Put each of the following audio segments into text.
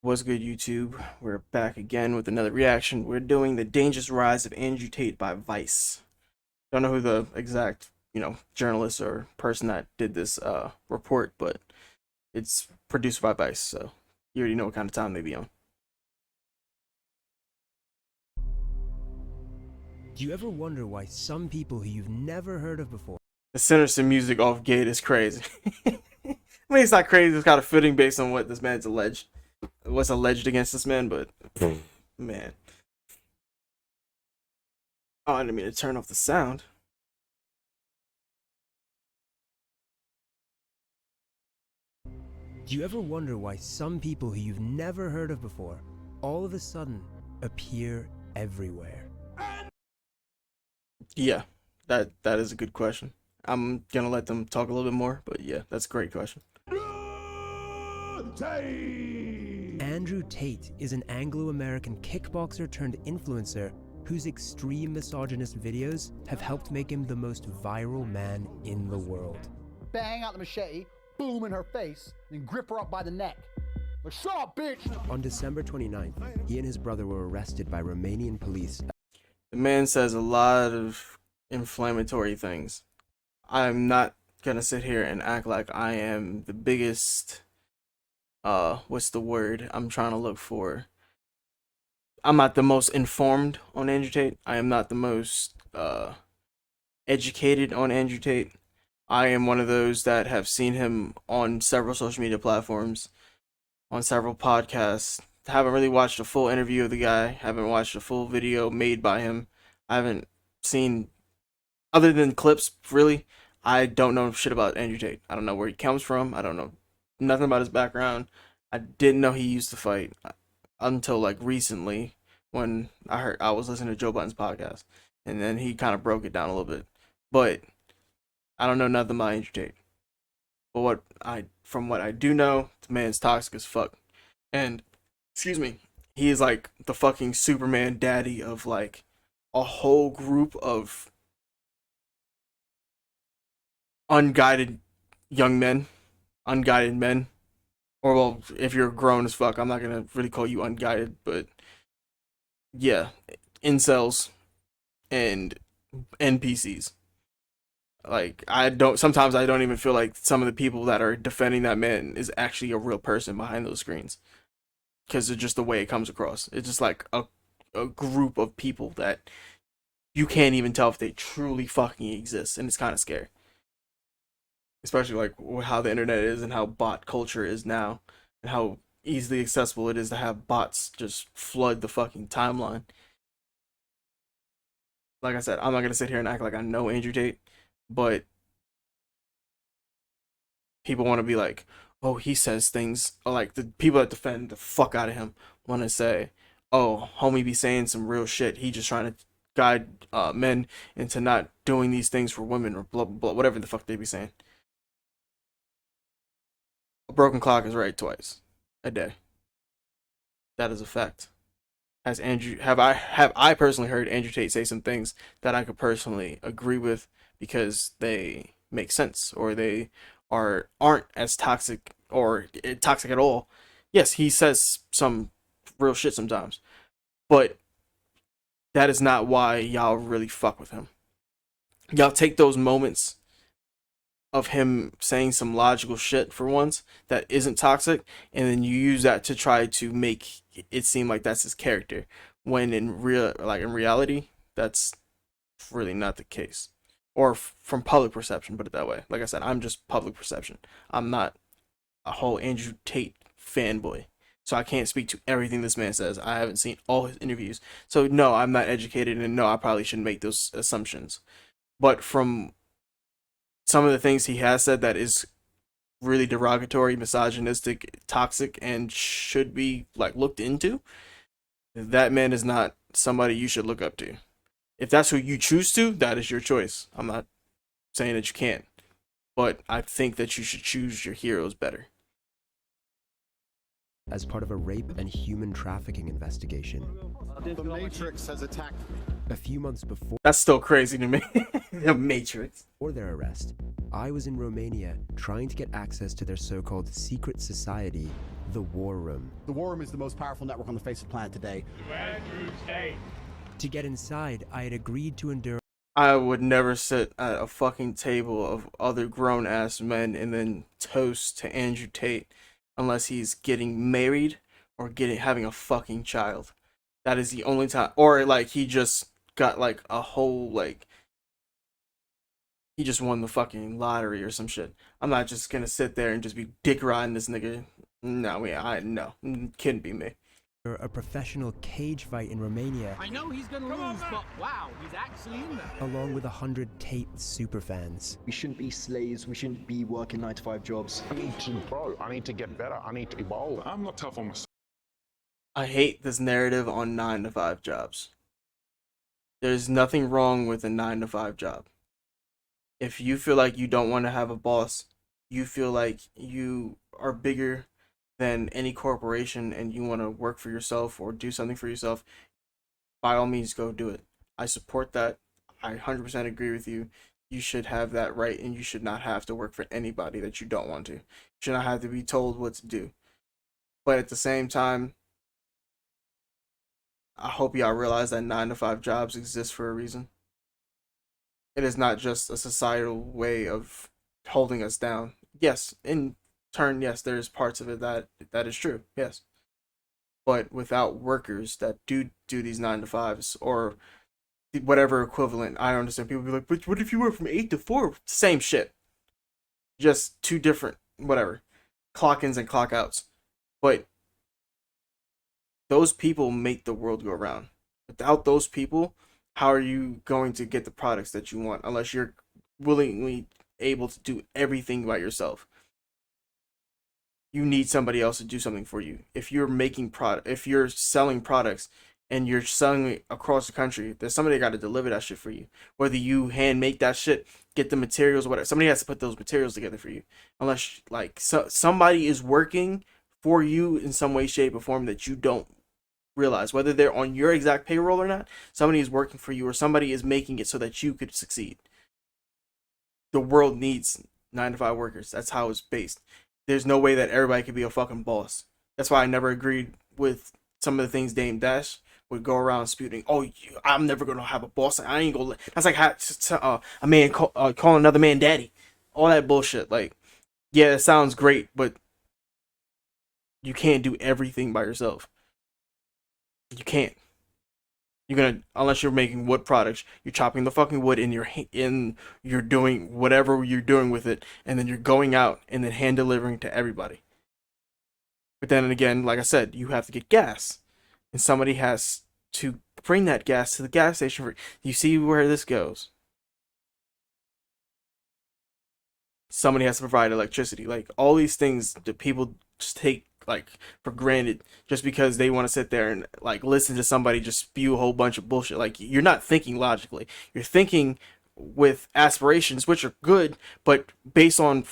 What's good, YouTube? We're back again with another reaction. We're doing The Dangerous Rise of Andrew Tate by Vice. Don't know who the exact, journalist or person that did this report, but it's produced by Vice, so you already know what kind of time they be on. Do you ever wonder why some people who you've never heard of before The sinister music off Gate is crazy. I mean, it's not crazy, it's kind of fitting based on what this man's alleged. What's alleged against this man, but man. Oh, I didn't mean to turn off the sound. Do you ever wonder why some people who you've never heard of before all of a sudden appear everywhere? Yeah, that is a good question. I'm gonna let them talk a little bit more, but yeah, that's a great question. Andrew Tate is an Anglo-American kickboxer turned influencer whose extreme misogynist videos have helped make him the most viral man in the world. Bang out the machete, boom in her face, and grip her up by the neck. Like, shut up, bitch! On December 29th, he and his brother were arrested by Romanian police. The man says a lot of inflammatory things. I'm not gonna sit here and act like I am the biggest what's the word I'm trying to look for. I'm not the most informed on Andrew Tate. I am not the most educated on Andrew Tate. I am one of those that have seen him on several social media platforms, on several podcasts. Haven't really watched a full interview of the guy. Haven't watched a full video made by him. I haven't seen, other than clips, really. I don't know shit about Andrew Tate. I don't know where he comes from. I don't know nothing about his background. I didn't know he used to fight until like recently when I was listening to Joe Budden's podcast, and then he kind of broke it down a little bit. But I don't know nothing about Andrew Tate. But from what I do know, the man's toxic as fuck. And excuse me, he is like the fucking Superman daddy of like a whole group of unguided young men, unguided men. Or well, if you're grown as fuck, I'm not gonna really call you unguided, but yeah, incels and NPCs. Like sometimes I don't even feel like some of the people that are defending that man is actually a real person behind those screens, because it's just the way it comes across. It's just like a group of people that you can't even tell if they truly fucking exist, and it's kind of scary. Especially like how the internet is and how bot culture is now, and how easily accessible it is to have bots just flood the fucking timeline. Like I said, I'm not gonna sit here and act like I know Andrew Tate, but people want to be like, oh, he says things, or like the people that defend the fuck out of him want to say, oh, homie be saying some real shit. He just trying to guide men into not doing these things for women, or blah blah blah, whatever the fuck they be saying. A broken clock is right twice a day. That is a fact. Have I personally heard Andrew Tate say some things that I could personally agree with because they make sense, or they aren't as toxic or toxic at all. Yes, he says some real shit sometimes, but that is not why y'all really fuck with him. Y'all take those moments of him saying some logical shit for once that isn't toxic, and then you use that to try to make it seem like that's his character, when in reality, that's really not the case. Or from public perception, put it that way. Like I said, I'm just public perception. I'm not a whole Andrew Tate fanboy, so I can't speak to everything this man says. I haven't seen all his interviews, so no, I'm not educated, and no, I probably shouldn't make those assumptions. But from some of the things he has said that is really derogatory, misogynistic, toxic, and should be like looked into, that man is not somebody you should look up to. If that's who you choose to, that is your choice. I'm not saying that you can't, but I think that you should choose your heroes better. as part of a rape and human trafficking investigation. The Matrix has attacked me. A few months before That's still crazy to me. The Matrix. their arrest, I was in Romania trying to get access to their so-called secret society, the War Room. The War Room is the most powerful network on the face of the planet today. To get inside, I had agreed to endure I would never sit at a fucking table of other grown-ass men and then toast to Andrew Tate unless he's getting married or having a fucking child. That is the only time. Or like he just got like a whole like he just won the fucking lottery or some shit. I'm not just gonna sit there and just be dick riding this nigga. No, no. Couldn't be me. a professional cage fight in Romania, I know he's gonna lose, but wow, he's actually in there. along with 100 Tate superfans. We shouldn't be slaves. We shouldn't be working 9-to-5 jobs. I need to grow. I need to get better. I need to evolve. I'm not tough on myself. I hate this narrative on 9-to-5 jobs. There's nothing wrong with a 9-to-5 job. If you feel like you don't want to have a boss, you feel like you are bigger than any corporation and you want to work for yourself or do something for yourself, by all means go do it. I support that. I 100% agree with you. You should have that right, and you should not have to work for anybody that you don't want to. You should not have to be told what to do. But at the same time, I hope y'all realize that 9-to-5 jobs exist for a reason. It is not just a societal way of holding us down. Yes, in turn, yes, there's parts of it that is true, yes. But without workers that do these 9-to-5s or whatever equivalent, I don't understand. People be like, but what if you work from 8 to 4? Same shit. Just two different, whatever, clock-ins and clock-outs. But those people make the world go round. Without those people, how are you going to get the products that you want unless you're willingly able to do everything by yourself? You need somebody else to do something for you. If you're making if you're selling products and you're selling it across the country, there's somebody got to deliver that shit for you. Whether you hand make that shit, get the materials, whatever, somebody has to put those materials together for you. Unless like somebody is working for you in some way, shape, or form that you don't realize, whether they're on your exact payroll or not. Somebody is working for you, or somebody is making it so that you could succeed. The world needs 9-to-5 workers. That's how it's based. There's no way that everybody could be a fucking boss. That's why I never agreed with some of the things Dame Dash would go around spewing. Oh, I'm never gonna have a boss. I ain't gonna. That's like a man calling another man daddy. All that bullshit. Like, yeah, it sounds great, but you can't do everything by yourself. You can't. You're gonna, unless you're making wood products, you're chopping the fucking wood you're doing whatever you're doing with it, and then you're going out and then hand delivering to everybody. But then again, like I said, you have to get gas, and somebody has to bring that gas to the gas station. You see where this goes? Somebody has to provide electricity. Like, all these things that people just take like for granted just because they want to sit there and like listen to somebody just spew a whole bunch of bullshit. Like, you're not thinking logically. You're thinking with aspirations, which are good, but based on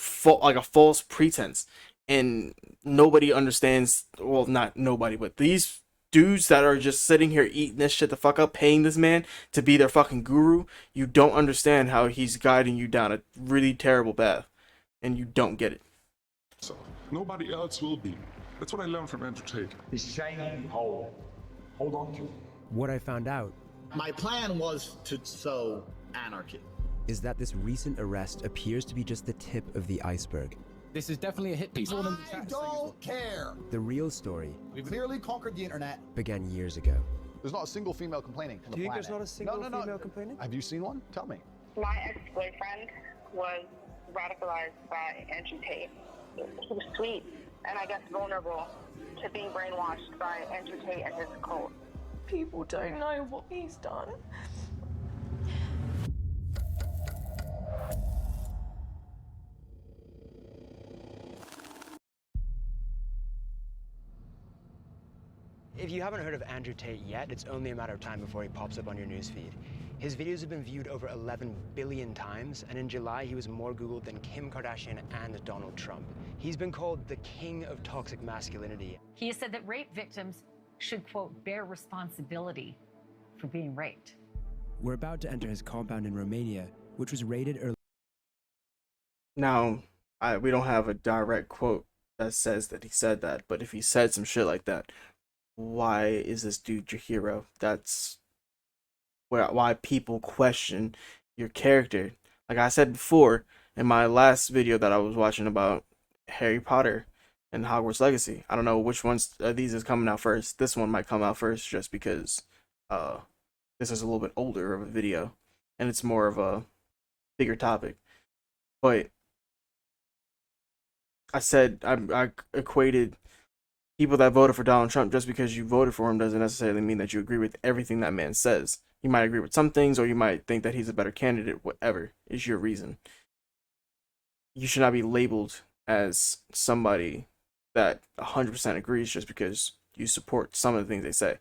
like a false pretense. And nobody understands, well, not nobody, but these dudes that are just sitting here eating this shit the fuck up, paying this man to be their fucking guru, you don't understand how he's guiding you down a really terrible path, and you don't get it. So nobody else will be. That's what I learned from Andrew Tate. The shiny hole. Hold on to it. What I found out My plan was to sow anarchy. is that this recent arrest appears to be just the tip of the iceberg. This is definitely a hit piece. I don't care. The real story We've clearly conquered the internet. began years ago. There's not a single female complaining on the Do you think planet. there's not a single No. female complaining? Have you seen one? Tell me. My ex-boyfriend was radicalized by Andrew Tate. He was sweet and I guess vulnerable to being brainwashed by Andrew Tate and his cult. People don't know what he's done. If you haven't heard of Andrew Tate yet, it's only a matter of time before he pops up on your newsfeed. His videos have been viewed over 11 billion times, and in July he was more Googled than Kim Kardashian and Donald Trump. He's been called the king of toxic masculinity. He has said that rape victims should, quote, bear responsibility for being raped. We're about to enter his compound in Romania, which was raided early. Now, we don't have a direct quote that says that he said that, but if he said some shit like that, why is this dude your hero? That's why people question your character. Like I said before in my last video that I was watching about Harry Potter and Hogwarts Legacy, I don't know which ones of these is coming out first. This one might come out first just because this is a little bit older of a video and it's more of a bigger topic. But I said I equated people that voted for Donald Trump. Just because you voted for him doesn't necessarily mean that you agree with everything that man says. You might agree with some things, or you might think that he's a better candidate. Whatever is your reason. You should not be labeled as somebody that 100% agrees just because you support some of the things they say.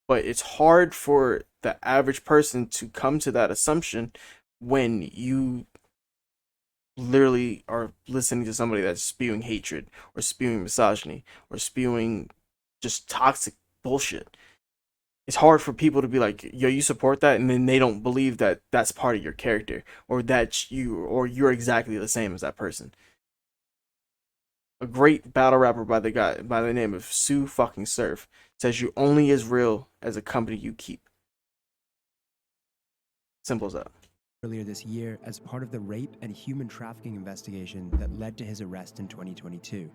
But it's hard for the average person to come to that assumption when you literally are listening to somebody that's spewing hatred or spewing misogyny or spewing just toxic bullshit. It's hard for people to be like, yo, you support that, and then they don't believe that that's part of your character, or that you're exactly the same as that person. A great battle rapper by the name of Sue fucking Surf says you only as real as a company you keep. Simple as that. Earlier this year as part of the rape and human trafficking investigation that led to his arrest in 2022.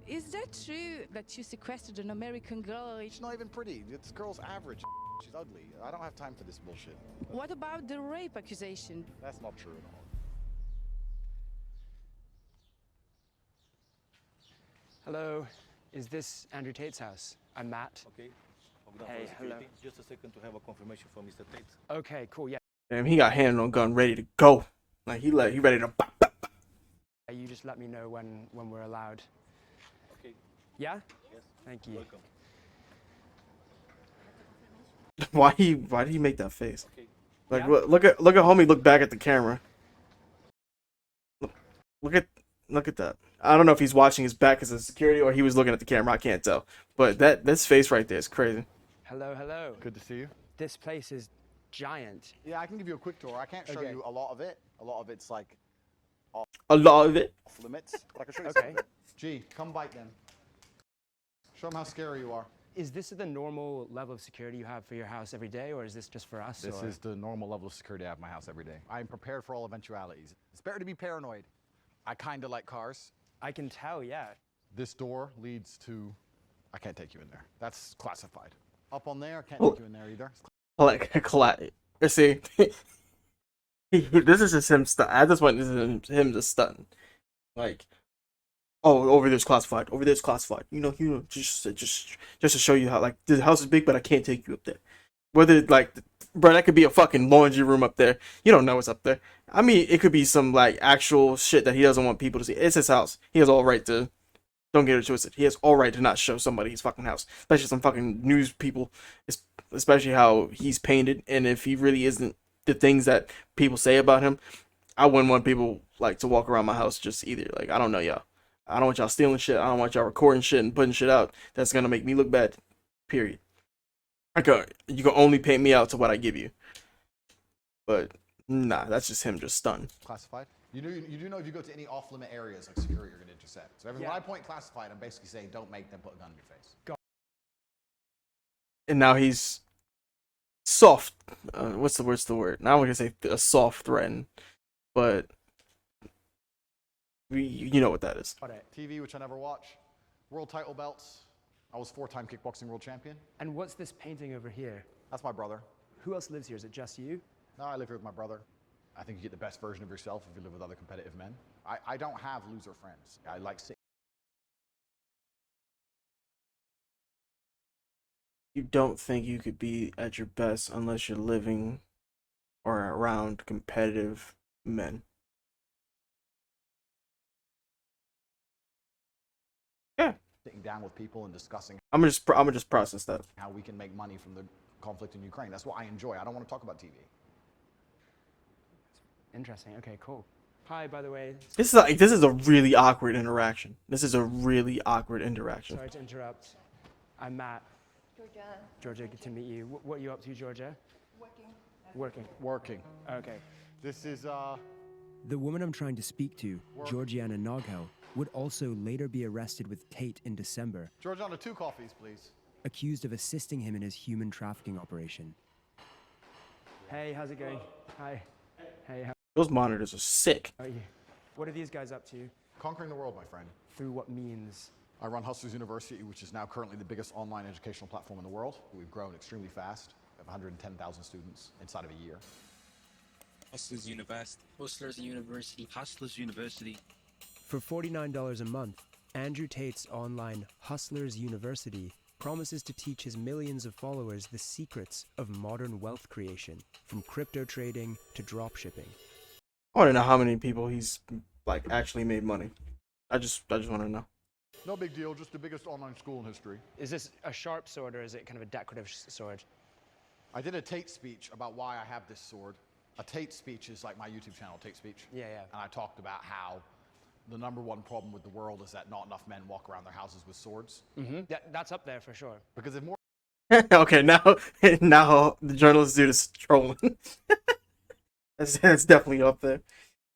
Is that true that you sequestered an American girl? She's not even pretty. This girl's average. She's ugly. I don't have time for this bullshit. What about the rape accusation? That's not true at all. Hello, is this Andrew Tate's house? I'm Matt. Okay. Hey, hello. Just a second to have a confirmation from Mr. Tate. Okay, cool, yeah. Damn, he got hand on gun ready to go. Like he ready to bop, bop, bop. You just let me know when we're allowed. Okay. Yeah? Yes. Thank you. Welcome. Why did he make that face? Okay. Like Yeah? look at homie look back at the camera. Look at that. I don't know if he's watching his back as a security or he was looking at the camera. I can't tell. But this face right there is crazy. Hello, hello. Good to see you. This place is giant. Yeah, I can give you a quick tour. I can't show you a lot of it. A lot of it's like A lot of it. off limits. But I can show you Okay. some of it. Gee, come bite them. Show them how scary you are. Is this the normal level of security you have for your house every day, or is this just for us? This or? is the normal level of security I have in my house every day. I am prepared for all eventualities. It's better to be paranoid. I kind of like cars. I can tell, yeah. This door leads to... I can't take you in there. That's classified. Up on there, I can't take you in there either. See, this is just him. At this point, this is him just stunting. Like, oh, over there's classified. Over there's classified. You know, just to show you how like the house is big, but I can't take you up there. Whether like, bro, that could be a fucking laundry room up there. You don't know what's up there. I mean, it could be some like actual shit that he doesn't want people to see. It's his house. He has all right to. Don't get it twisted. He has all right to not show somebody his fucking house, especially some fucking news people. Especially how he's painted, and if he really isn't the things that people say about him, I wouldn't want people like to walk around my house just either. Like, I don't know y'all. I don't want y'all stealing shit. I don't want y'all recording shit and putting shit out that's gonna make me look bad. Period. You can only paint me out to what I give you. But nah, that's just him just stunned. Classified. You do know if you go to any off-limit areas, like security, you're going to intercept. So when I point classified, I'm basically saying don't make them put a gun in your face. And now he's soft. What's the word? Now we're gonna say a soft threaten, but you know what that is. TV, which I never watch. World title belts. I was 4-time kickboxing world champion. And what's this painting over here? That's my brother. Who else lives here? Is it just you? No, I live here with my brother. I think you get the best version of yourself if you live with other competitive men. I don't have loser friends. I like sitting. You don't think you could be at your best unless you're living or around competitive men. Yeah. Sitting down with people and discussing. I'm gonna just process that. How we can make money from the conflict in Ukraine. That's what I enjoy. I don't want to talk about TV. Interesting. Okay, cool. Hi, by the way. This is a really awkward interaction. This is a really awkward interaction. Sorry to interrupt. I'm Matt. Georgia. Georgia, good to meet you. What are you up to, Georgia? Working. Working. Okay. This is, The woman I'm trying to speak to, Georgiana Noghel, would also later be arrested with Tate in December, Georgiana, 2 coffees, please. accused of assisting him in his human trafficking operation. Hey, how's it going? Hi. Hey, how Those monitors are sick. are you? What are these guys up to? Conquering the world, my friend. Through what means? I run Hustlers University, which is now currently the biggest online educational platform in the world. We've grown extremely fast. We have 110,000 students inside of a year. Hustlers University. Hustlers University. Hustlers University. For $49 a month, Andrew Tate's online Hustlers University promises to teach his millions of followers the secrets of modern wealth creation, from crypto trading to dropshipping. I want to know how many people he's like actually made money. I just want to know. No big deal, just the biggest online school in history. Is this a sharp sword or is it kind of a decorative sword? I did a Tate speech about why I have this sword. A Tate speech is like my YouTube channel, Tate Speech. Yeah. And I talked about how the #1 problem with the world is that not enough men walk around their houses with swords. Mm-hmm. That's up there for sure. Because if more Okay, now the journalist dude is trolling. that's definitely up there.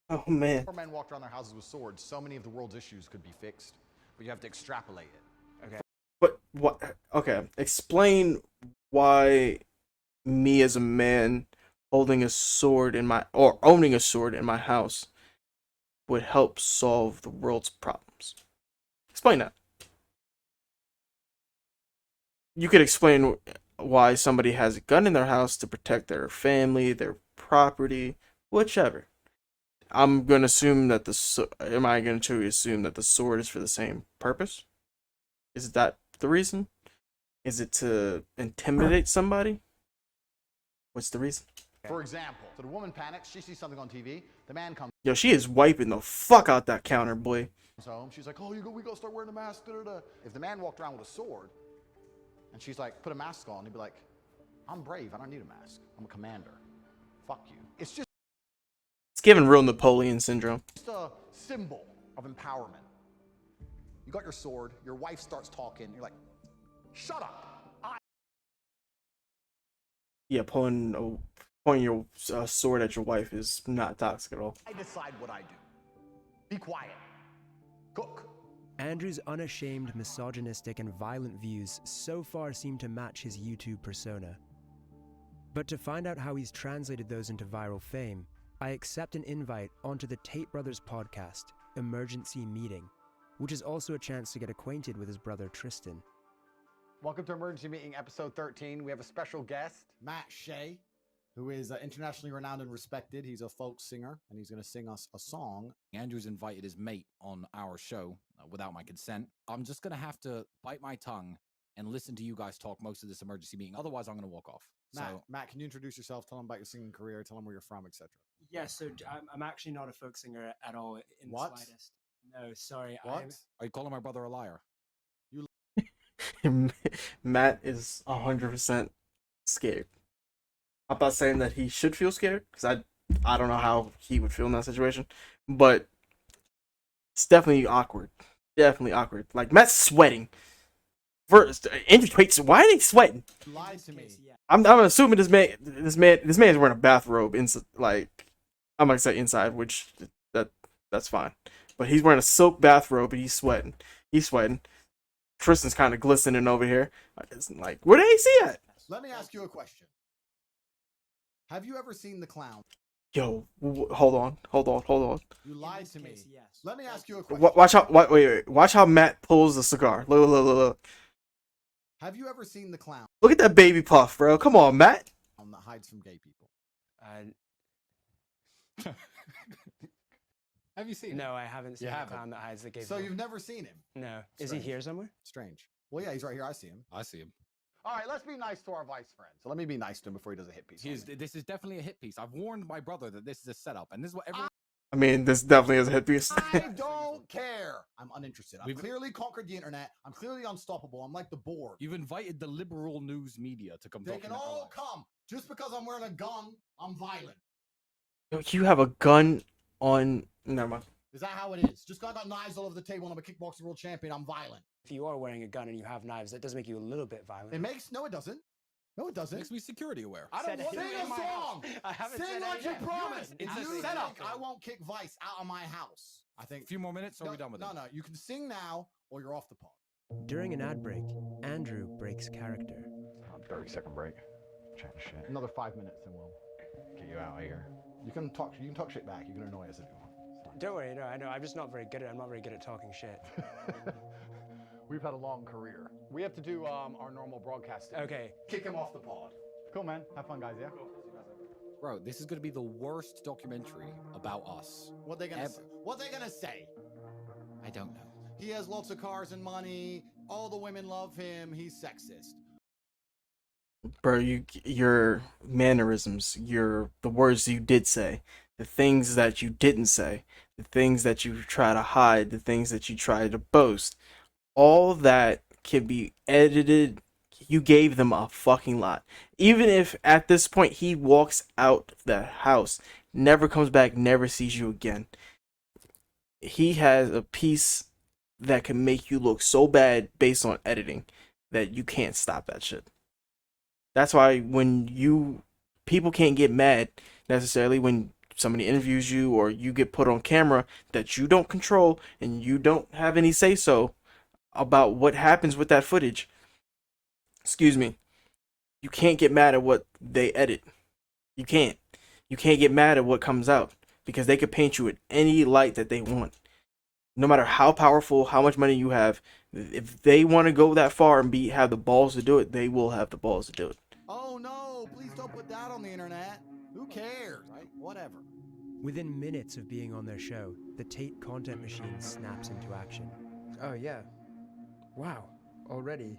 Oh man. men walked around their houses with swords, so many of the world's issues could be fixed. But you have to extrapolate it. Okay. But what? Okay, explain why me as a man holding a sword or owning a sword in my house would help solve the world's problems. Explain that. You could explain why somebody has a gun in their house to protect their family, their property, whichever. I'm going to assume that am I going to assume that the sword is for the same purpose? Is that the reason? Is it to intimidate somebody? What's the reason? For example, so the woman panics, she sees something on TV, the man comes Yo, she is wiping the fuck out that counter, boy. home, she's like, oh, we gotta start wearing a mask, da-da-da. If the man walked around with a sword, and she's like, put a mask on, he'd be like, I'm brave, I don't need a mask. I'm a commander. Fuck you. It's giving real Napoleon syndrome. just a symbol of empowerment. You got your sword, your wife starts talking, you're like, shut up. Yeah, pointing your sword at your wife is not toxic at all. I decide what I do. Be quiet. Cook. Andrew's unashamed, misogynistic, and violent views so far seem to match his YouTube persona. But to find out how he's translated those into viral fame, I accept an invite onto the Tate Brothers podcast, Emergency Meeting, which is also a chance to get acquainted with his brother Tristan. Welcome to Emergency Meeting, episode 13. We have a special guest, Matt Shea, who is internationally renowned and respected. He's a folk singer, and he's going to sing us a song. Andrew's invited his mate on our show without my consent. I'm just going to have to bite my tongue and listen to you guys talk most of this emergency meeting. Otherwise, I'm going to walk off. Matt, can you introduce yourself? Tell them about your singing career. Tell them where you're from, etc. Yeah, so I'm actually not a folk singer at all in the slightest. No, sorry. What? Are you calling my brother a liar? Matt is 100% scared. I'm not saying that he should feel scared, because I don't know how he would feel in that situation, but it's definitely awkward. Definitely awkward. Like, Matt's sweating. First, wait, so why are they sweating? Lied to me. I'm assuming this man is wearing a bathrobe inside. Like, I'm gonna say inside, which that's fine. But he's wearing a silk bathrobe and he's sweating. Tristan's kind of glistening over here. It's like, where the AC at? Let me ask you a question. Have you ever seen The Clown? Yo, hold on. You lied to me. Let me ask you a question. Watch how. Wait. Watch how Matt pulls the cigar. Look. Have you ever seen The Clown? Look at that baby puff, bro. Come on, Matt. That hides from gay people. Have you seen him? No, I haven't seen the clown that hides the gay So people. you've never seen him? No. Is he here somewhere? Strange. Well, yeah, he's right here. I see him. I see him. All right, let's be nice to our vice friend. So let me be nice to him before he does a hit piece. This is definitely a hit piece. I've warned my brother that this is a setup, and this is what everyone. I mean, this definitely is a hit piece. I don't care. I'm uninterested. I've clearly conquered the internet. I'm clearly unstoppable. I'm like the Borg. You've invited the liberal news media to come. They can all come. Just because I'm wearing a gun, I'm violent. You have a gun on. Never mind. Is that how it is? Just 'cause I got knives all over the table and I'm a kickboxing world champion, I'm violent. If you are wearing a gun and you have knives, that does make you a little bit violent. It makes no, it doesn't. No, it doesn't. Makes me security aware. I don't want to sing a song. I haven't Sing said like you promised. It's If a you setup. think I won't kick Vice out of my house, I think. A few more minutes, or are we done with it? No, you can sing now, or you're off the pod. During an ad break, Andrew breaks character. 30-second break. Chat shit. Another 5 minutes, and we'll get you out of here. You can talk shit back. You can annoy us if you want. Don't worry, no, I know. I'm just not very good at. I'm not very good at talking shit. We've had a long career. We have to do our normal broadcasting. Okay. Kick him off the pod. Cool, man. Have fun, guys. Yeah. Bro, this is going to be the worst documentary about us. What they gonna say? What they gonna say? I don't know. He has lots of cars and money. All the women love him. He's sexist. Bro, your mannerisms, the words you did say, the things that you didn't say, the things that you try to hide, the things that you try to boast, all that can be edited. You gave them a fucking lot. Even if at this point he walks out the house, never comes back, never sees you again, he has a piece that can make you look so bad based on editing that you can't stop that shit. That's why when people can't get mad necessarily when somebody interviews you or you get put on camera that you don't control and you don't have any say so about what happens with that footage. Excuse me. You can't get mad at what they edit. You can't. You can't get mad at what comes out because they could paint you in any light that they want. No matter how powerful, how much money you have, if they want to go that far and have the balls to do it, they will have the balls to do it. Oh no, please don't put that on the internet. Who cares, right? Whatever. Within minutes of being on their show, the Tate content machine snaps into action. Oh yeah. Wow. Already.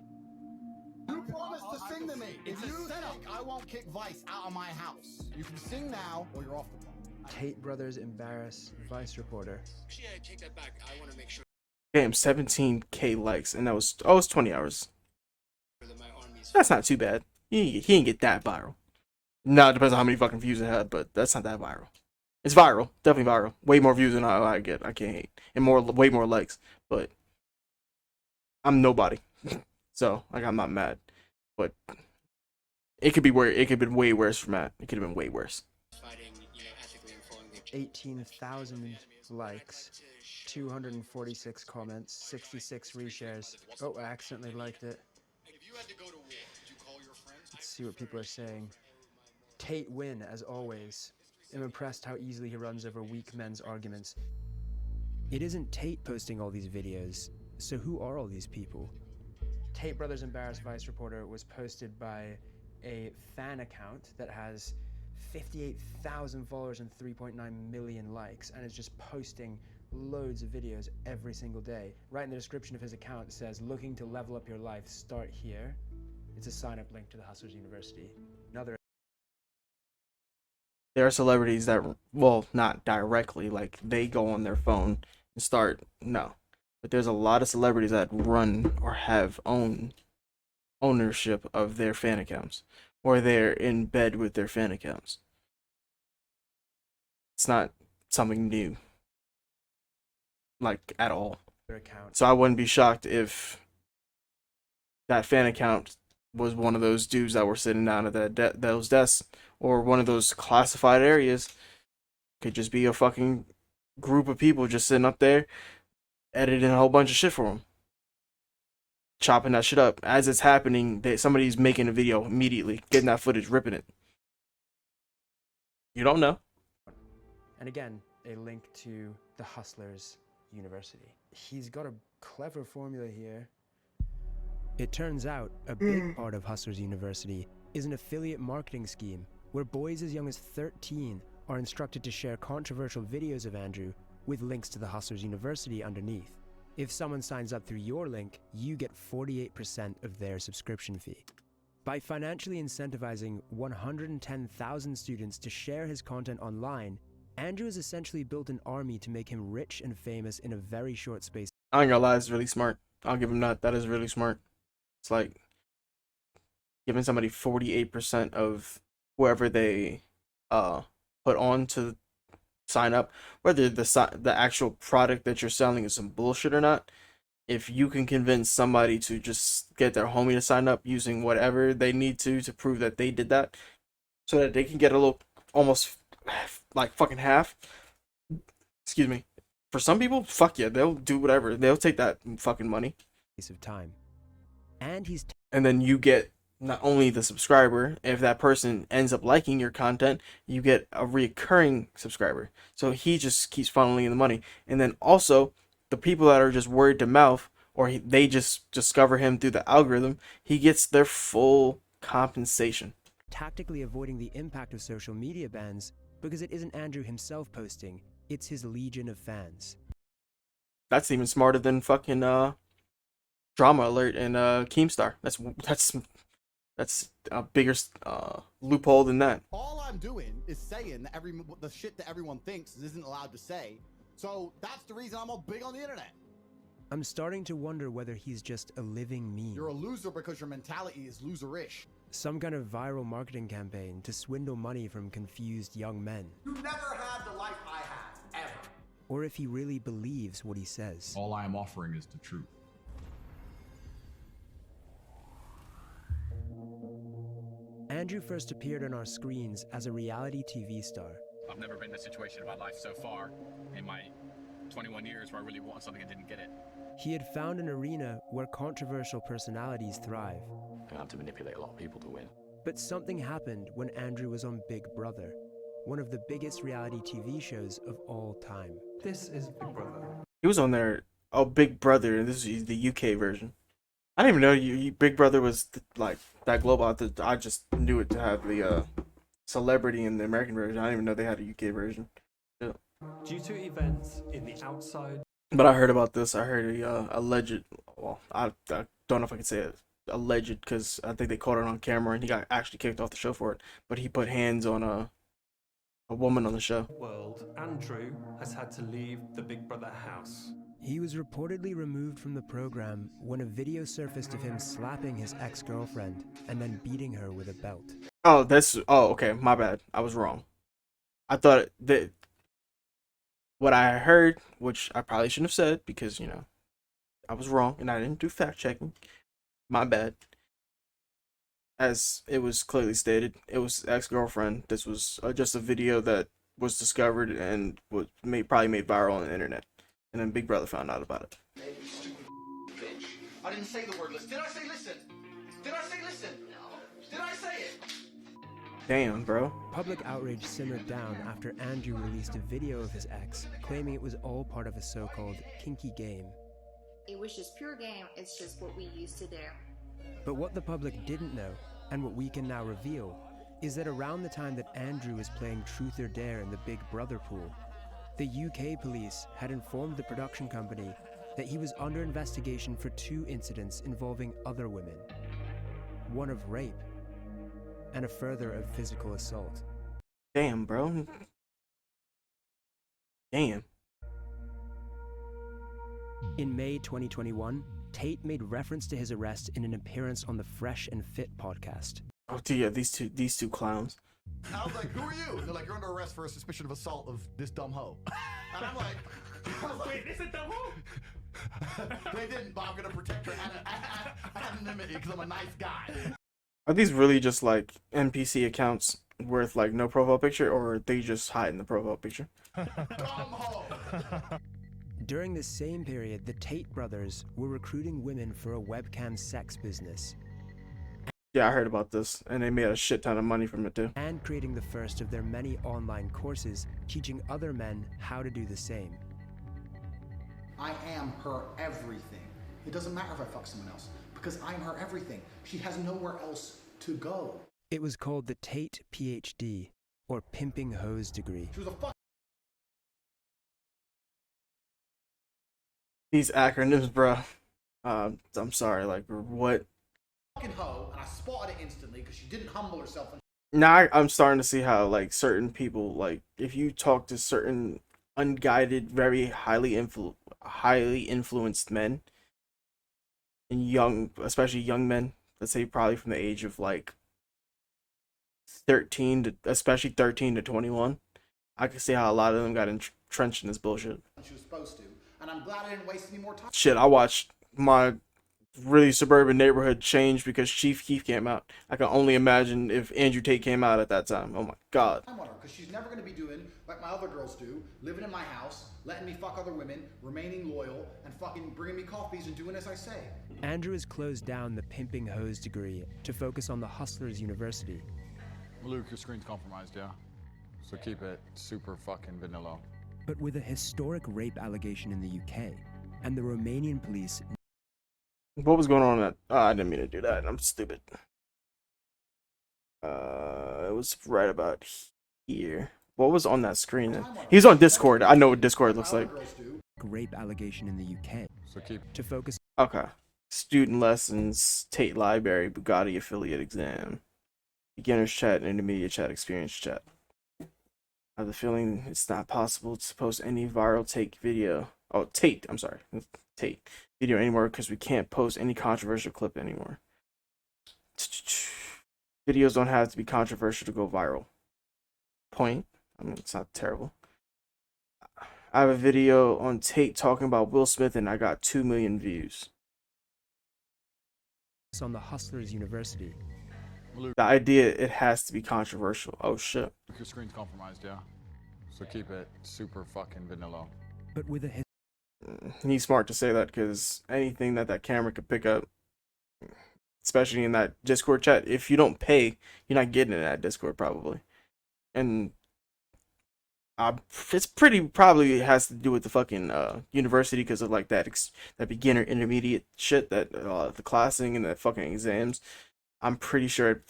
You promised to sing to me. If you think I won't kick Vice out of my house, you can sing now or you're off the phone. Tate brothers embarrass Vice reporter. Actually, I take that back. I want to make sure. Damn, 17K likes, and that was it's 20 hours. That's not too bad. He didn't get that viral. No, it depends on how many fucking views it had, but that's not that viral. It's viral, definitely viral. Way more views than I get. I can't hate, and way more likes. But I'm nobody, so like I'm not mad. But it could be it could have been way worse for Matt. It could have been way worse. 18,000 likes, 246 comments, 66 reshares. Oh, I accidentally liked it. Let's see what people are saying. Tate win, as always. I'm impressed how easily he runs over weak men's arguments. It isn't Tate posting all these videos, so who are all these people? Tate Brothers Embarrass Vice Reporter was posted by a fan account that has 58,000 followers and 3.9 million likes, and is just posting loads of videos every single day. Right in the description of his account it says, looking to level up your life, start here. It's a sign-up link to the Hustlers University. There are celebrities that, well, not directly, like they go on their phone and start, no. But there's a lot of celebrities that run or have ownership of their fan accounts, or they're in bed with their fan accounts. It's not something new, like, at all. So I wouldn't be shocked if that fan account was one of those dudes that were sitting down at those desks, or one of those classified areas. Could just be a fucking group of people just sitting up there editing a whole bunch of shit for them, chopping that shit up as it's happening. Somebody's making a video immediately, getting that footage, ripping it. You don't know. And again, a link to the Hustlers University. He's got a clever formula here. It turns out a big part of Hustlers University is an affiliate marketing scheme where boys as young as 13 are instructed to share controversial videos of Andrew with links to the Hustlers University underneath. If someone signs up through your link, you get 48% of their subscription fee. By financially incentivizing 110,000 students to share his content online, Andrew has essentially built an army to make him rich and famous in a very short space. I ain't gonna lie, it's really smart. I'll give him that. That is really smart. It's like giving somebody 48% of whoever they put on to sign up, whether the actual product that you're selling is some bullshit or not. If you can convince somebody to just get their homie to sign up using whatever they need to prove that they did that, so that they can get a little, almost like fucking half. Excuse me. For some people, fuck yeah, they'll do whatever. They'll take that fucking money. Of time. And and then you get not only the subscriber, if that person ends up liking your content, you get a recurring subscriber. So he just keeps funneling in the money. And then also, the people that are just word to mouth, or they just discover him through the algorithm, he gets their full compensation. Tactically avoiding the impact of social media bans because it isn't Andrew himself posting, it's his legion of fans. That's even smarter than fucking Drama Alert and Keemstar. That's a bigger loophole than that. All I'm doing is saying that the shit that everyone thinks isn't allowed to say. So that's the reason I'm all big on the internet. I'm starting to wonder whether he's just a living meme. You're a loser because your mentality is loserish. Some kind of viral marketing campaign to swindle money from confused young men. You never had the life I had, ever. Or if he really believes what he says. All I am offering is the truth. Andrew first appeared on our screens as a reality TV star. I've never been in a situation in my life so far in my 21 years where I really wanted something and didn't get it. He had found an arena where controversial personalities thrive. I have to manipulate a lot of people to win. But something happened when Andrew was on Big Brother, one of the biggest reality TV shows of all time. This is Big Brother. He was on there, oh, Big Brother, and this is the UK version. I didn't even know Big Brother was like that global. I just knew it to have the celebrity in the American version. I didn't even know they had a UK version. Yeah. Due to events in the outside. But I heard about this. I heard alleged. Well, I don't know if I can say it alleged because I think they caught it on camera and he got actually kicked off the show for it. But he put hands on a woman on the show. World, Andrew has had to leave the Big Brother house. He was reportedly removed from the program when a video surfaced of him slapping his ex-girlfriend and then beating her with a belt. Oh, okay, my bad. I was wrong. I thought that what I heard, which I probably shouldn't have said because, you know, I was wrong and I didn't do fact checking. My bad. As it was clearly stated, it was ex-girlfriend. This was just a video that was discovered and was probably made viral on the internet. And then Big Brother found out about it. Bitch. I didn't say the word listen. Did I say listen? Did I say listen? No. Did I say it? Damn, bro. Public outrage simmered down after Andrew released a video of his ex, claiming it was all part of a so-called kinky game. It was just pure game. It's just what we used to do. But what the public didn't know, and what we can now reveal, is that around the time that Andrew was playing Truth or Dare in the Big Brother pool, the UK police had informed the production company that he was under investigation for 2 incidents involving other women. One of rape, and a further of physical assault. Damn, bro. Damn. In May 2021, Tate made reference to his arrest in an appearance on the Fresh and Fit podcast. Oh, yeah, these two clowns. I was like, who are you? And they're like, you're under arrest for a suspicion of assault of this dumb hoe. And I'm like, wait, this is dumb hoe? They didn't, but I'm going to protect her anonymity because I'm a nice guy. Are these really just like NPC accounts with like no profile picture, or are they just hiding the profile picture? Dumb hoe! During this same period, the Tate brothers were recruiting women for a webcam sex business. Yeah, I heard about this, and they made a shit ton of money from it too. And creating the first of their many online courses teaching other men how to do the same. I am her everything. It doesn't matter if I fuck someone else, because I'm her everything. She has nowhere else to go. It was called the Tate PhD, or Pimping Hose degree. She was a fuck. These acronyms, bro. I'm sorry, like, what? Fucking hoe, and I spotted it instantly because she didn't humble herself. Now I'm starting to see how, like, certain people, like, if you talk to certain unguided, very highly influenced men, and young, especially young men, let's say probably from the age of like 13 to 21, I can see how a lot of them got entrenched in this bullshit. She was supposed to, and I'm glad I didn't waste any more time. Shit, I watched my really suburban neighborhood change because Chief Keef came out. I can only imagine if Andrew Tate came out at that time. Oh my god. I want her because she's never going to be doing like my other girls do, living in my house, letting me fuck other women, remaining loyal, and fucking bringing me coffees and doing as I say. Andrew has closed down the pimping hose degree to focus on the Hustlers University. Luke, your screen's compromised, yeah? So keep it super fucking vanilla. But with a historic rape allegation in the UK, and the Romanian police... What was going on? I didn't mean to do that. I'm stupid. It was right about here. What was on that screen then? He's on Discord. I know what Discord looks like. Rape allegation in the UK. So keep to focus. Okay. Student lessons, Tate Library, Bugatti affiliate exam, beginner's chat, intermediate chat, experience chat. I have the feeling it's not possible to post any viral Tate video. Oh, Tate. I'm sorry. Tate video anymore because we can't post any controversial clip anymore. Videos don't have to be controversial to go viral. Point. I mean, it's not terrible. I have a video on Tate talking about Will Smith and I got 2 million views. It's on the Hustlers University. The idea it has to be controversial. Oh shit. Your screen's compromised, yeah? So keep it super fucking vanilla. But with a he's smart to say that because anything that camera could pick up, especially in that Discord chat, if you don't pay, you're not getting in that Discord probably. And it's probably has to do with the fucking university because of like that beginner intermediate shit, that the classing and the fucking exams. I'm pretty sure it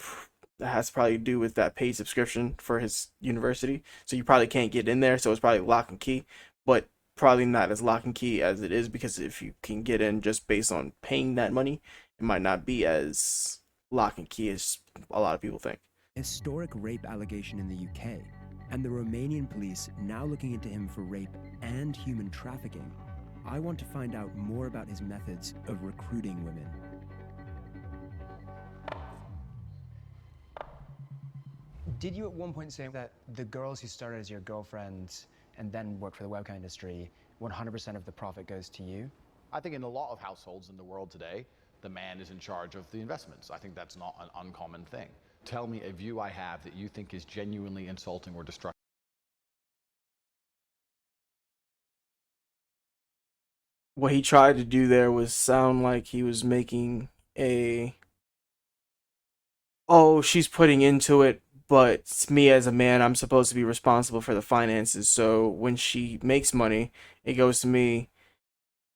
has to probably do with that paid subscription for his university. So you probably can't get in there, so it's probably lock and key, but probably not as lock and key as it is, because if you can get in just based on paying that money, it might not be as lock and key as a lot of people think. Historic rape allegation in the UK, and the Romanian police now looking into him for rape and human trafficking. I want to find out more about his methods of recruiting women. Did you at one point say that the girls who started as your girlfriends and then worked for the webcam industry, 100% of the profit goes to you? I think in a lot of households in the world today, the man is in charge of the investments. I think that's not an uncommon thing. Tell me a view I have that you think is genuinely insulting or destructive. What he tried to do there was sound like he was making a, oh, she's putting into it, but me as a man, I'm supposed to be responsible for the finances. So when she makes money, it goes to me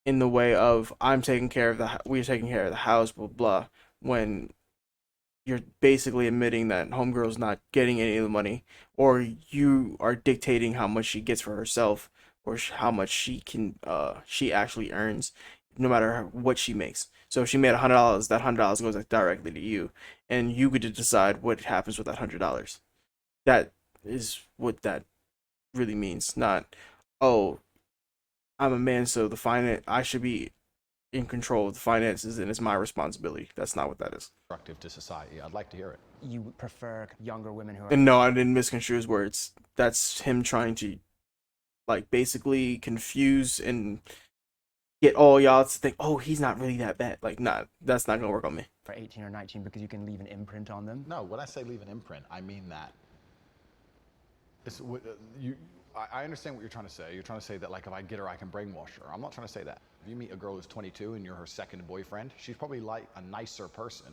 in the way of we're taking care of the house, blah blah. When you're basically admitting that homegirl's not getting any of the money, or you are dictating how much she gets for herself, or how much she actually earns, no matter what she makes. So if she made $100, that $100 goes directly to you, and you get to decide what happens with that $100. That is what that really means. Not, oh, I'm a man, so I should be in control of the finances, and it's my responsibility. That's not what that is. Destructive to society. I'd like to hear it. You prefer younger women who are... And no, I didn't misconstrue his words. That's him trying to, like, basically confuse and get all y'all to think, oh, he's not really that bad. Like, nah, that's not gonna work on me. For 18 or 19 because you can leave an imprint on them? No, when I say leave an imprint, I mean that. I understand what you're trying to say. You're trying to say that, like, if I get her, I can brainwash her. I'm not trying to say that. If you meet a girl who's 22 and you're her second boyfriend, she's probably like a nicer person,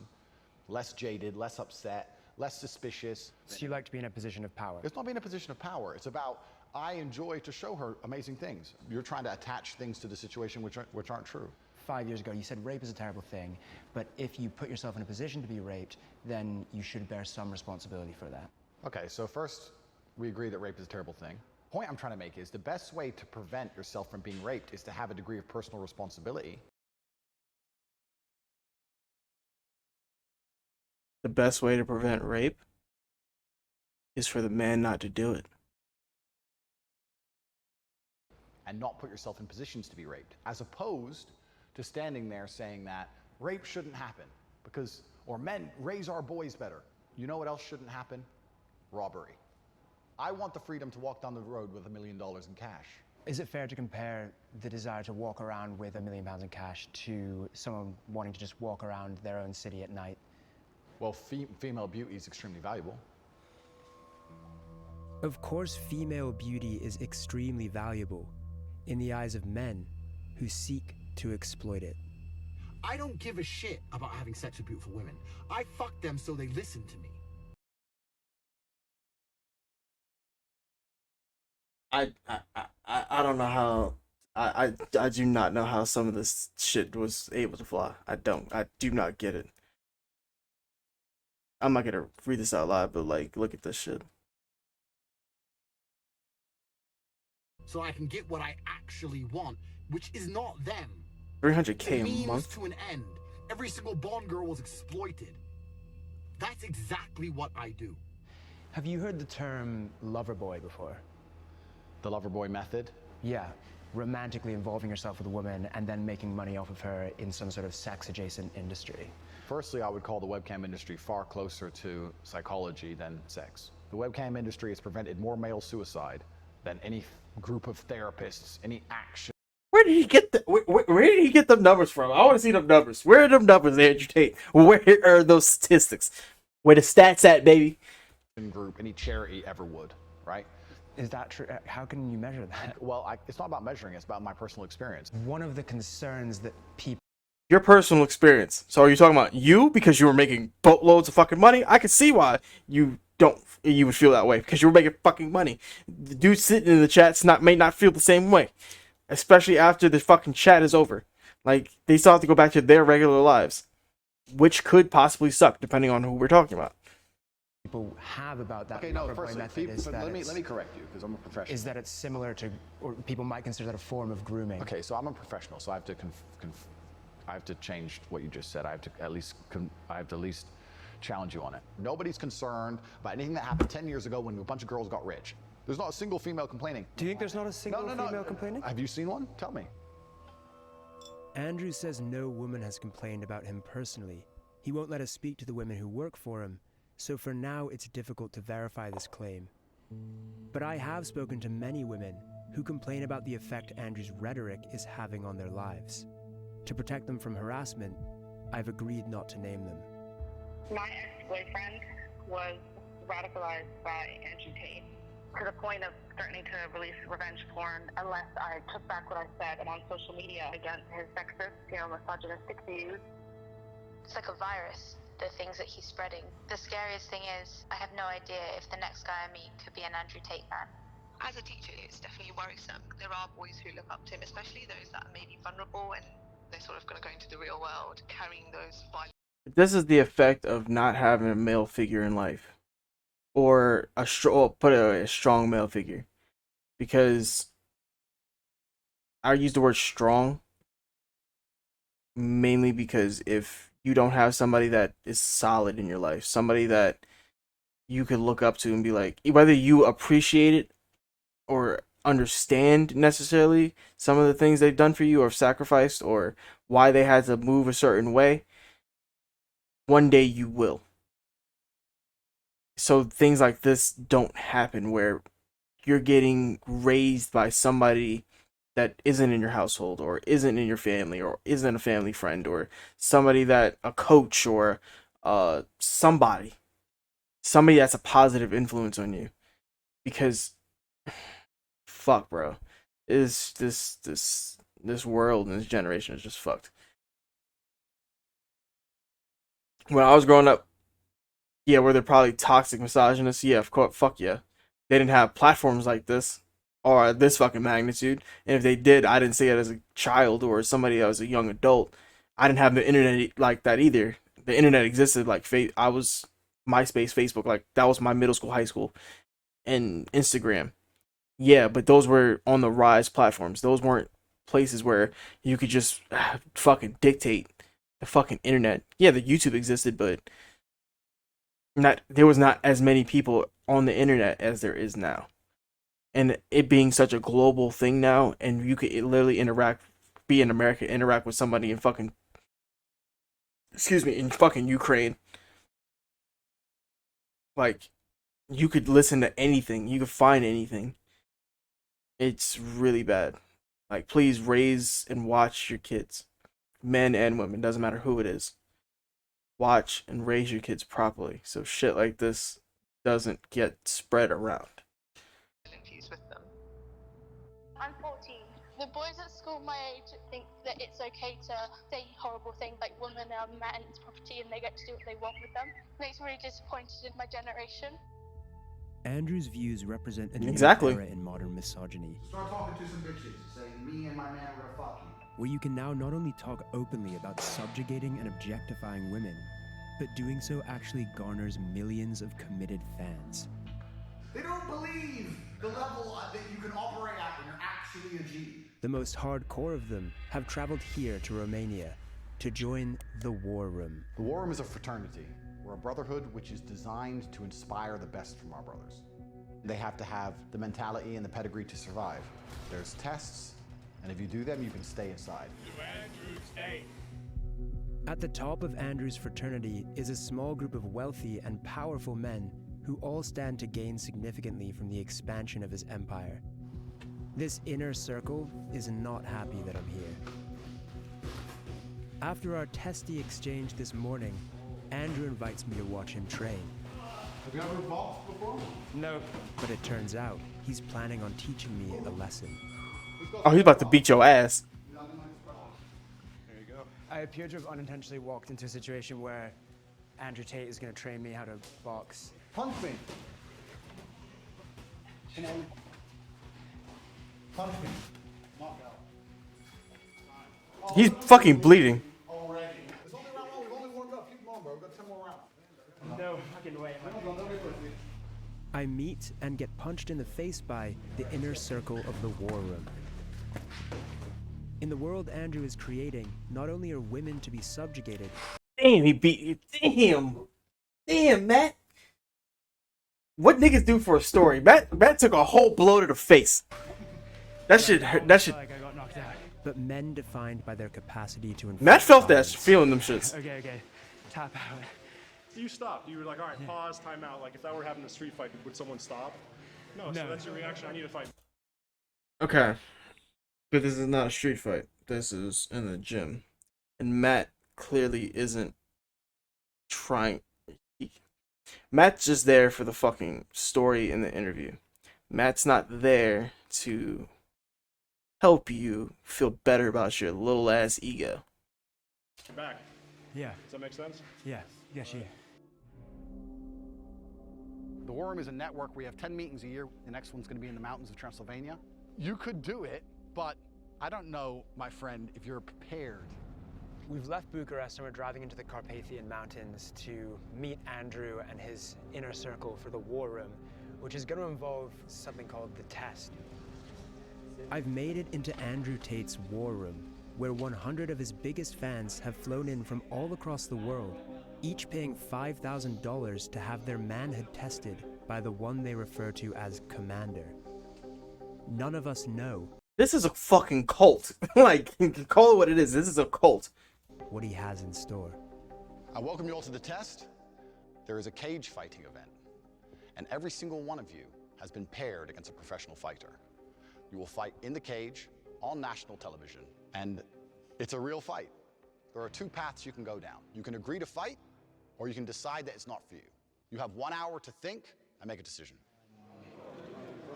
less jaded, less upset, less suspicious. So you like to be in a position of power? It's not being in a position of power. It's about, I enjoy to show her amazing things. You're trying to attach things to the situation which aren't true. 5 years ago, you said rape is a terrible thing, but if you put yourself in a position to be raped, then you should bear some responsibility for that. Okay, so first, we agree that rape is a terrible thing. The point I'm trying to make is the best way to prevent yourself from being raped is to have a degree of personal responsibility. The best way to prevent rape is for the man not to do it. And not put yourself in positions to be raped, as opposed to standing there saying that rape shouldn't happen or men raise our boys better. You know what else shouldn't happen? Robbery. I want the freedom to walk down the road with $1 million in cash. Is it fair to compare the desire to walk around with £1 million in cash to someone wanting to just walk around their own city at night? Well, female beauty is extremely valuable. Of course, female beauty is extremely valuable in the eyes of men who seek to exploit it. I don't give a shit about having sex with beautiful women. I fuck them so they listen to me. I don't know how. I do not know how some of this shit was able to fly. I do not get it. I'm not gonna read this out loud, but like, look at this shit. So I can get what I actually want, which is not them. 300K a Means month. to an end. Every single Bond girl was exploited. That's exactly what I do. Have you heard the term lover boy before? The lover boy method? Yeah, romantically involving yourself with a woman and then making money off of her in some sort of sex-adjacent industry. Firstly, I would call the webcam industry far closer to psychology than sex. The webcam industry has prevented more male suicide than any group of therapists, any action. Where did he get the? Where did he get them numbers from? I want to see them numbers. Where are them numbers, Andrew Tate? Where are those statistics? Where the stats at, baby? Group, any charity ever would, right? Is that true? How can you measure that? Well, it's not about measuring, it's about my personal experience. One of the concerns that people... Your personal experience. So are you talking about you because you were making boatloads of fucking money? I can see why you would feel that way because you were making fucking money. The dude sitting in the chat may not feel the same way, especially after the fucking chat is over. Like, they still have to go back to their regular lives, which could possibly suck depending on who we're talking about. People have about that. Okay, no, first, let me correct you because I'm a professional. Is that it's similar to, or people might consider that a form of grooming? Okay, so I'm a professional, so I have to change what you just said. I have to at least challenge you on it. Nobody's concerned about anything that happened 10 years ago when a bunch of girls got rich. There's not a single female complaining. Do you think there's not a single female complaining? Have you seen one? Tell me. Andrew says no woman has complained about him personally. He won't let us speak to the women who work for him, so for now it's difficult to verify this claim. But I have spoken to many women who complain about the effect Andrew's rhetoric is having on their lives. To protect them from harassment, I've agreed not to name them. My ex-boyfriend was radicalized by Andrew Tate to the point of threatening to release revenge porn unless I took back what I said on social media against his sexist, misogynistic views. It's like a virus, the things that he's spreading. The scariest thing is, I have no idea if the next guy I meet could be an Andrew Tate fan. As a teacher, it's definitely worrisome. There are boys who look up to him, especially those that are maybe vulnerable and they're sort of going to go into the real world carrying those violent. This is the effect of not having a male figure in life, or a strong male figure, because I use the word strong mainly because if you don't have somebody that is solid in your life, somebody that you could look up to and be like, whether you appreciate it or understand necessarily some of the things they've done for you or sacrificed or why they had to move a certain way, one day you will. So things like this don't happen where you're getting raised by somebody that isn't in your household or isn't in your family or isn't a family friend or somebody that a coach or somebody that's a positive influence on you. Because fuck, bro, is this world and this generation is just fucked. When I was growing up, yeah, were there probably toxic misogynists? Yeah, of course, fuck yeah. They didn't have platforms like this or this fucking magnitude. And if they did, I didn't see it as a child or somebody that was a young adult. I didn't have the internet like that either. The internet existed like I was MySpace, Facebook, like that was my middle school, high school, and Instagram. Yeah, but those were on the rise platforms. Those weren't places where you could just fucking dictate the fucking internet. Yeah, the YouTube existed, but there was not as many people on the internet as there is now. And it being such a global thing now, and you could literally be in America, interact with somebody in fucking, in fucking Ukraine. Like, You could listen to anything. You could find anything. It's really bad. Like, please raise and watch your kids. Men and women. Doesn't matter who it is. Watch and raise your kids properly so shit like this doesn't get spread around. I'm 14. The boys at school my age think that it's okay to say horrible things like women are men's property and they get to do what they want with them. Makes me really disappointed in my generation. Andrew's views represent a new Exactly. era in modern misogyny, Start talking to some bitches, saying me and my man are gonna fuck you. where you can now not only talk openly about subjugating and objectifying women, but doing so actually garners millions of committed fans. They don't believe the level that you can operate at when you're actually a G. The most hardcore of them have traveled here to Romania to join the War Room. The War Room is a fraternity. We're a brotherhood which is designed to inspire the best from our brothers. They have to have the mentality and the pedigree to survive. There's tests, and if you do them, you can stay inside. At the top of Andrew's fraternity is a small group of wealthy and powerful men who all stand to gain significantly from the expansion of his empire. This inner circle is not happy that I'm here. After our testy exchange this morning, Andrew invites me to watch him train. Have you ever boxed before? No. But it turns out he's planning on teaching me a lesson. Oh, he's about to beat your ass. There you go. I appear to have unintentionally walked into a situation where Andrew Tate is going to train me how to box. Punch me. Come on. Punch me. Knock out. He's fucking bleeding. Already. It's only round one. We've only warmed up. Keep going, bro. We've got 10 more rounds. No fucking way. I meet and get punched in the face by the inner circle of the War Room. In the world Andrew is creating, not only are women to be subjugated. Damn, he beat you. Damn. Damn, Matt. What niggas do for a story? Matt took a whole blow to the face. That shit hurt. That shit. Like I got knocked out. But men defined by their capacity to inflict Matt felt that, violence. feeling them shits. Okay. Tap out. You stopped. You were like, all right, pause, time out. Like, if that were having a street fight, would someone stop? No, so that's your reaction. I need to fight. Okay. But this is not a street fight. This is in the gym. And Matt clearly isn't trying. Matt's just there for the fucking story in the interview. Matt's not there to help you feel better about your little ass ego. You're back. Yeah. Does that make sense? Yeah. Yeah. The War Room is a network. We have 10 meetings a year. The next one's going to be in the mountains of Transylvania. You could do it, but I don't know, my friend, if you're prepared. We've left Bucharest and we're driving into the Carpathian Mountains to meet Andrew and his inner circle for the War Room, which is going to involve something called the test. I've made it into Andrew Tate's War Room, where 100 of his biggest fans have flown in from all across the world, each paying $5,000 to have their manhood tested by the one they refer to as Commander. None of us know. This is a fucking cult. Like, call it what it is. This is a cult. What he has in store. I welcome you all to the test. There is a cage fighting event, and every single one of you has been paired against a professional fighter. You will fight in the cage on national television, and it's a real fight. There are two paths you can go down. You can agree to fight, or you can decide that it's not for you. You have 1 hour to think and make a decision.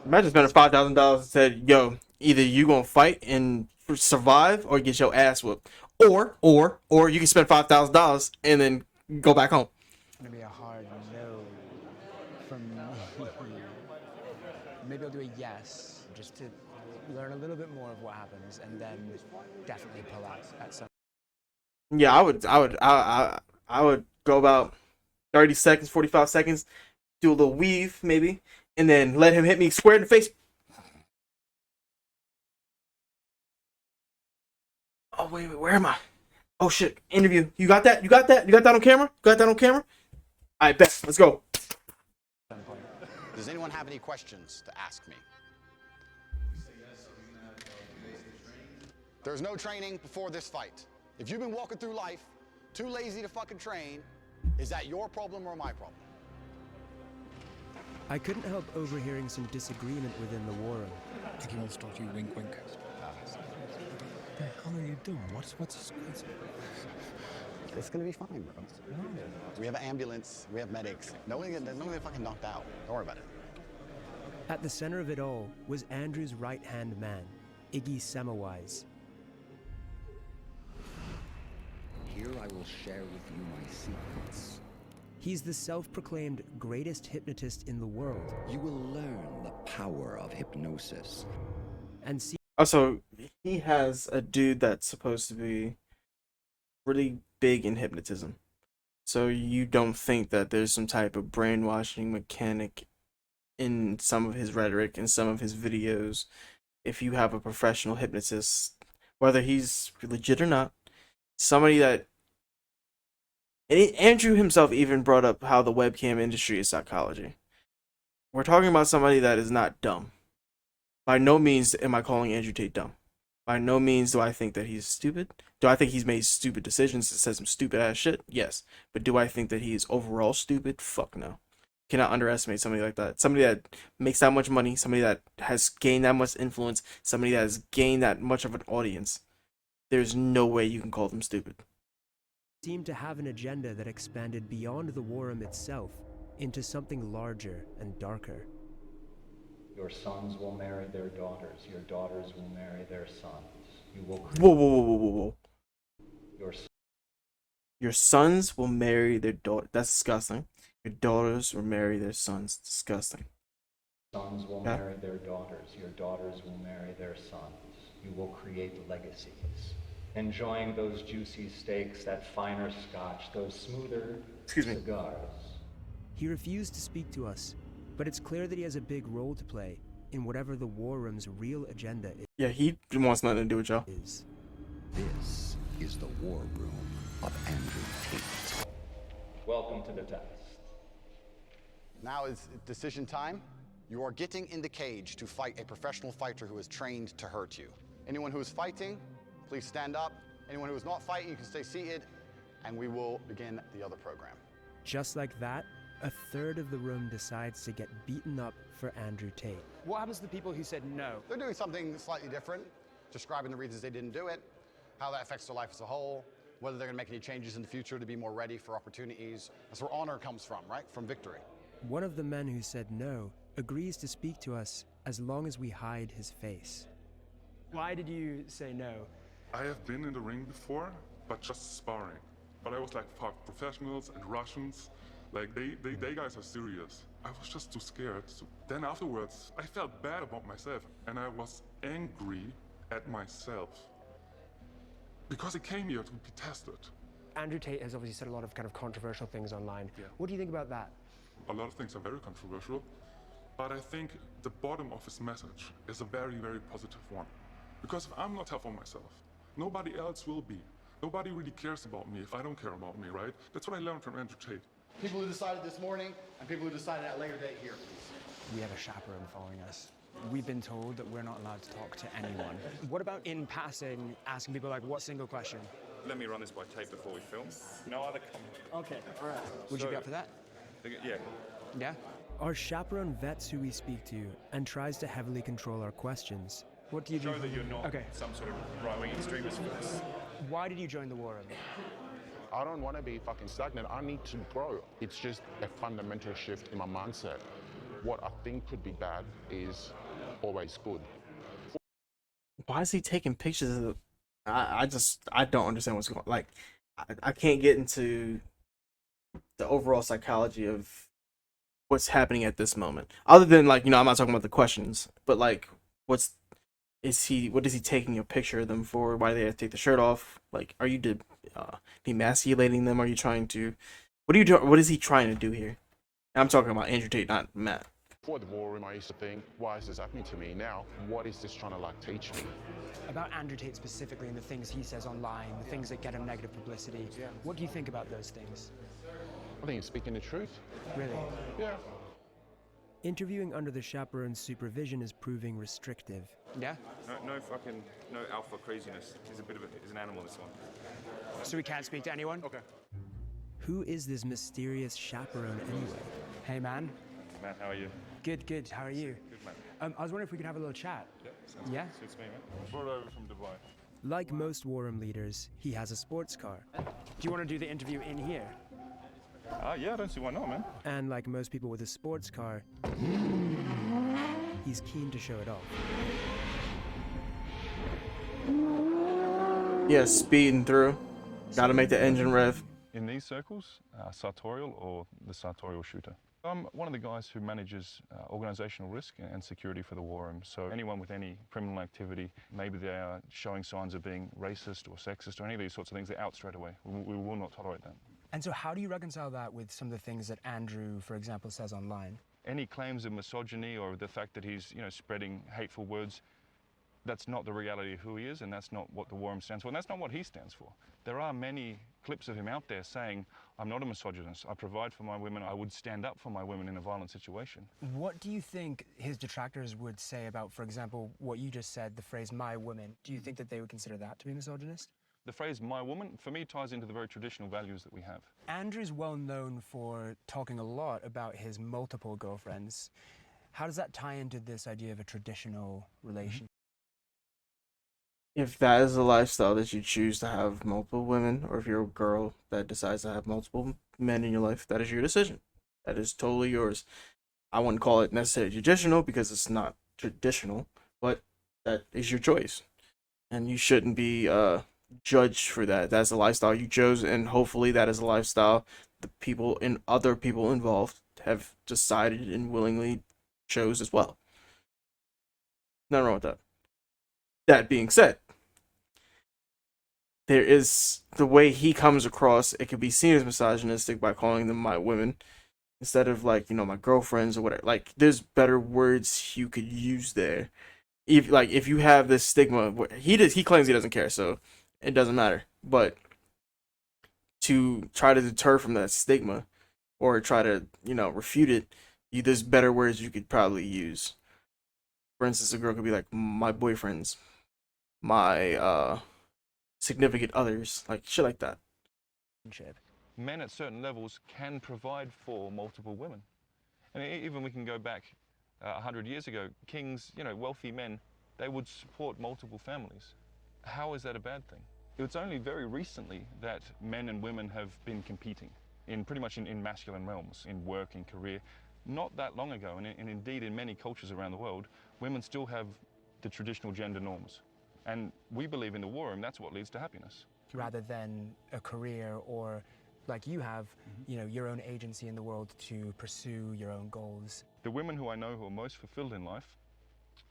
Imagine spending $5,000 and said, yo, either you gonna fight and survive or get your ass whooped. Or you can spend $5,000 and then go back home. It's going to be a hard no from me. Maybe I'll do a yes, just to learn a little bit more of what happens, and then definitely pull out at some. Yeah, I would go about 30 seconds, 45 seconds, do a little weave maybe, and then let him hit me square in the face. Oh wait, where am I? Oh shit, interview. You got that? You got that on camera? Got that on camera? All right, bet. Let's go. Does anyone have any questions to ask me? There's no training before this fight. If you've been walking through life too lazy to fucking train, is that your problem or my problem? I couldn't help overhearing some disagreement within the war room. I think he wants to talk to you, wink, wink. What the hell are you doing? What's It's gonna be fine, bro. No. We have an ambulance, we have medics. No one get fucking knocked out. Don't worry about it. At the center of it all was Andrew's right-hand man, Iggy Semmelweis. Here I will share with you my secrets. He's the self-proclaimed greatest hypnotist in the world. You will learn the power of hypnosis. And see. Also, he has a dude that's supposed to be really big in hypnotism. So you don't think that there's some type of brainwashing mechanic in some of his rhetoric, in some of his videos. If you have a professional hypnotist, whether he's legit or not, somebody that... Andrew himself even brought up how the webcam industry is psychology. We're talking about somebody that is not dumb. By no means am I calling Andrew Tate dumb. By no means do I think that he's stupid. Do I think he's made stupid decisions and said some stupid ass shit? Yes. But do I think that he is overall stupid? Fuck no. Cannot underestimate somebody like that. Somebody that makes that much money, somebody that has gained that much influence, somebody that has gained that much of an audience. There's no way you can call them stupid. Seemed to have an agenda that expanded beyond the war room itself into something larger and darker. Your sons will marry their daughters. Your daughters will marry their sons. You will. Whoa. Your Your sons will marry their daughter. That's disgusting. Your daughters will marry their sons. Disgusting. sons will marry their daughters. Your daughters will marry their sons. You will create legacies. Enjoying those juicy steaks, that finer scotch, those smoother cigars. He refused to speak to us, but it's clear that he has a big role to play in whatever the war room's real agenda is. Yeah, he wants nothing to do with y'all. This is the war room of Andrew Tate. Welcome to the test. Now is decision time. You are getting in the cage to fight a professional fighter who is trained to hurt you. Anyone who is fighting, please stand up. Anyone who is not fighting, you can stay seated, and we will begin the other program. Just like that, a third of the room decides to get beaten up for Andrew Tate. What happens to the people who said no? They're doing something slightly different, describing the reasons they didn't do it, how that affects their life as a whole, whether they're gonna make any changes in the future to be more ready for opportunities. That's where honor comes from, right? From victory. One of the men who said no agrees to speak to us as long as we hide his face. Why did you say no? I have been in the ring before, but just sparring. But I was like, fuck, professionals and Russians, like they guys are serious. I was just too scared. So then afterwards, I felt bad about myself, and I was angry at myself. Because I came here to be tested. Andrew Tate has obviously said a lot of kind of controversial things online. Yeah. What do you think about that? A lot of things are very controversial, but I think the bottom of his message is a very, very positive one. Because if I'm not tough on myself, nobody else will be. Nobody really cares about me if I don't care about me, right? That's what I learned from Andrew Tate. People who decided this morning and people who decided at a later date here, please. We have a chaperone following us. We've been told that we're not allowed to talk to anyone. What about in passing, asking people like, what single question? Let me run this by Tate before we film. No other comment. Okay, all right. Would you be up for that? Yeah. Yeah? Our chaperone vets who we speak to and tries to heavily control our questions. What do you do? Show that you're not some sort of right-wing extremist force. Why did you join the war room? I don't want to be fucking stagnant. I need to grow. It's just a fundamental shift in my mindset. What I think could be bad is always good. Why is he taking pictures of the... I don't understand what's going on. Like, I can't get into the overall psychology of what's happening at this moment. Other than, like, I'm not talking about the questions, but, like, what is he taking a picture of them for? Why do they have to take the shirt off? Like, are you demasculating them? Are you trying to... What is he trying to do here? I'm talking about Andrew Tate, not Matt. Before the war room, I used to think, why is this happening to me? Now, what is this trying to, like, teach me? About Andrew Tate specifically and the things he says online, the things that get him negative publicity. Yeah. What do you think about those things? I think he's speaking the truth. Really? Yeah. Interviewing under the chaperone's supervision is proving restrictive. Yeah? No alpha craziness. He's an animal, this one. So we can't speak to anyone? Okay. Who is this mysterious chaperone anyway? Hey man, Matt, how are you? Good, good. How are you? Good, man. I was wondering if we could have a little chat. Yep, sounds Yeah? good. Suits me, man. Brought over from Dubai. Like most war room leaders, he has a sports car. Do you want to do the interview in here? Yeah, I don't see why not, man. And like most people with a sports car, he's keen to show it off. Yeah, speeding through. Gotta make the engine rev. In these circles, sartorial or the sartorial shooter. I'm one of the guys who manages organizational risk and security for the war room. So anyone with any criminal activity, maybe they are showing signs of being racist or sexist or any of these sorts of things, they're out straight away. We will not tolerate that. And so how do you reconcile that with some of the things that Andrew, for example, says online? Any claims of misogyny or the fact that he's, spreading hateful words, that's not the reality of who he is, and that's not what the war room stands for, and that's not what he stands for. There are many clips of him out there saying, I'm not a misogynist, I provide for my women, I would stand up for my women in a violent situation. What do you think his detractors would say about, for example, what you just said, the phrase, my woman? Do you think that they would consider that to be misogynist? The phrase, my woman, for me, ties into the very traditional values that we have. Andrew's well known for talking a lot about his multiple girlfriends. How does that tie into this idea of a traditional relationship? If that is a lifestyle that you choose to have multiple women, or if you're a girl that decides to have multiple men in your life, that is your decision. That is totally yours. I wouldn't call it necessarily traditional because it's not traditional, but that is your choice. And you shouldn't be judged for that. That's a lifestyle you chose, and hopefully that is a lifestyle the people and other people involved have decided and willingly chose as well. Nothing wrong with that. That being said, there is the way he comes across, it could be seen as misogynistic by calling them my women instead of like, my girlfriends or whatever. Like, there's better words you could use there. If you have this stigma, he claims he doesn't care, so it doesn't matter. But to try to deter from that stigma or try to, refute it, there's better words you could probably use. For instance, a girl could be like, my boyfriends, my significant others, like shit like that. Men at certain levels can provide for multiple women. And even we can go back 100 years ago, kings, wealthy men, they would support multiple families. How is that a bad thing? It's only very recently that men and women have been competing in pretty much in masculine realms, in work and career. Not that long ago, and indeed in many cultures around the world, women still have the traditional gender norms. And we believe in the war room, that's what leads to happiness. Rather than a career or, like you have, your own agency in the world to pursue your own goals. The women who I know who are most fulfilled in life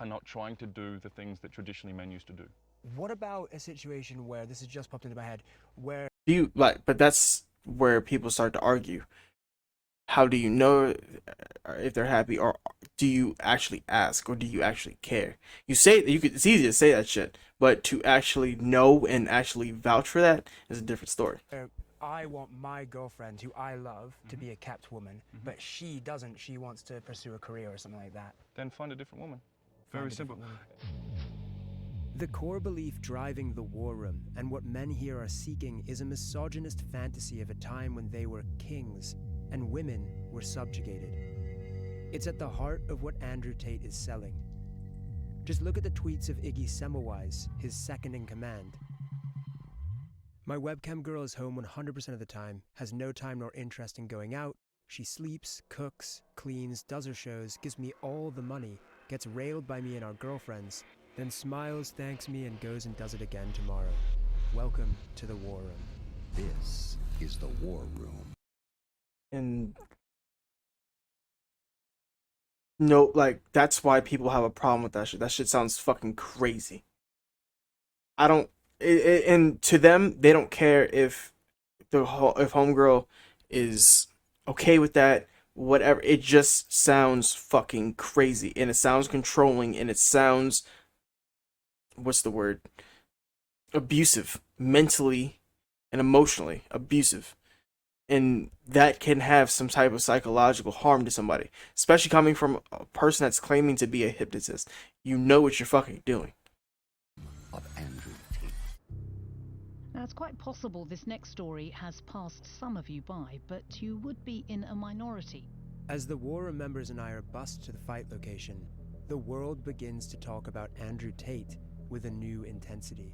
are not trying to do the things that traditionally men used to do. What about a situation where, this has just popped into my head, where... But that's where people start to argue. How do you know if they're happy, or do you actually ask, or do you actually care? It's easy to say that shit, but to actually know and actually vouch for that is a different story. I want my girlfriend, who I love, to be a kept woman, but she doesn't. She wants to pursue a career or something like that. Then find a different woman. Very simple. The core belief driving the war room and what men here are seeking is a misogynist fantasy of a time when they were kings and women were subjugated. It's at the heart of what Andrew Tate is selling. Just look at the tweets of Iggy Semmelweis, his second in command. My webcam girl is home 100% of the time, has no time nor interest in going out. She sleeps, cooks, cleans, does her shows, gives me all the money, gets railed by me and our girlfriends, then smiles, thanks me, and goes and does it again tomorrow. Welcome to the war room. This is the war room. And that's why people have a problem with that shit. That shit sounds fucking crazy. And to them, they don't care if homegirl is okay with that, whatever. It just sounds fucking crazy, and it sounds controlling, and it sounds, what's the word? Abusive, mentally and emotionally abusive. And that can have some type of psychological harm to somebody, especially coming from a person that's claiming to be a hypnotist. You know what you're fucking doing. Now, it's quite possible this next story has passed some of you by, but you would be in a minority. As the war room members and I are bussed to the fight location, the world begins to talk about Andrew Tate with a new intensity.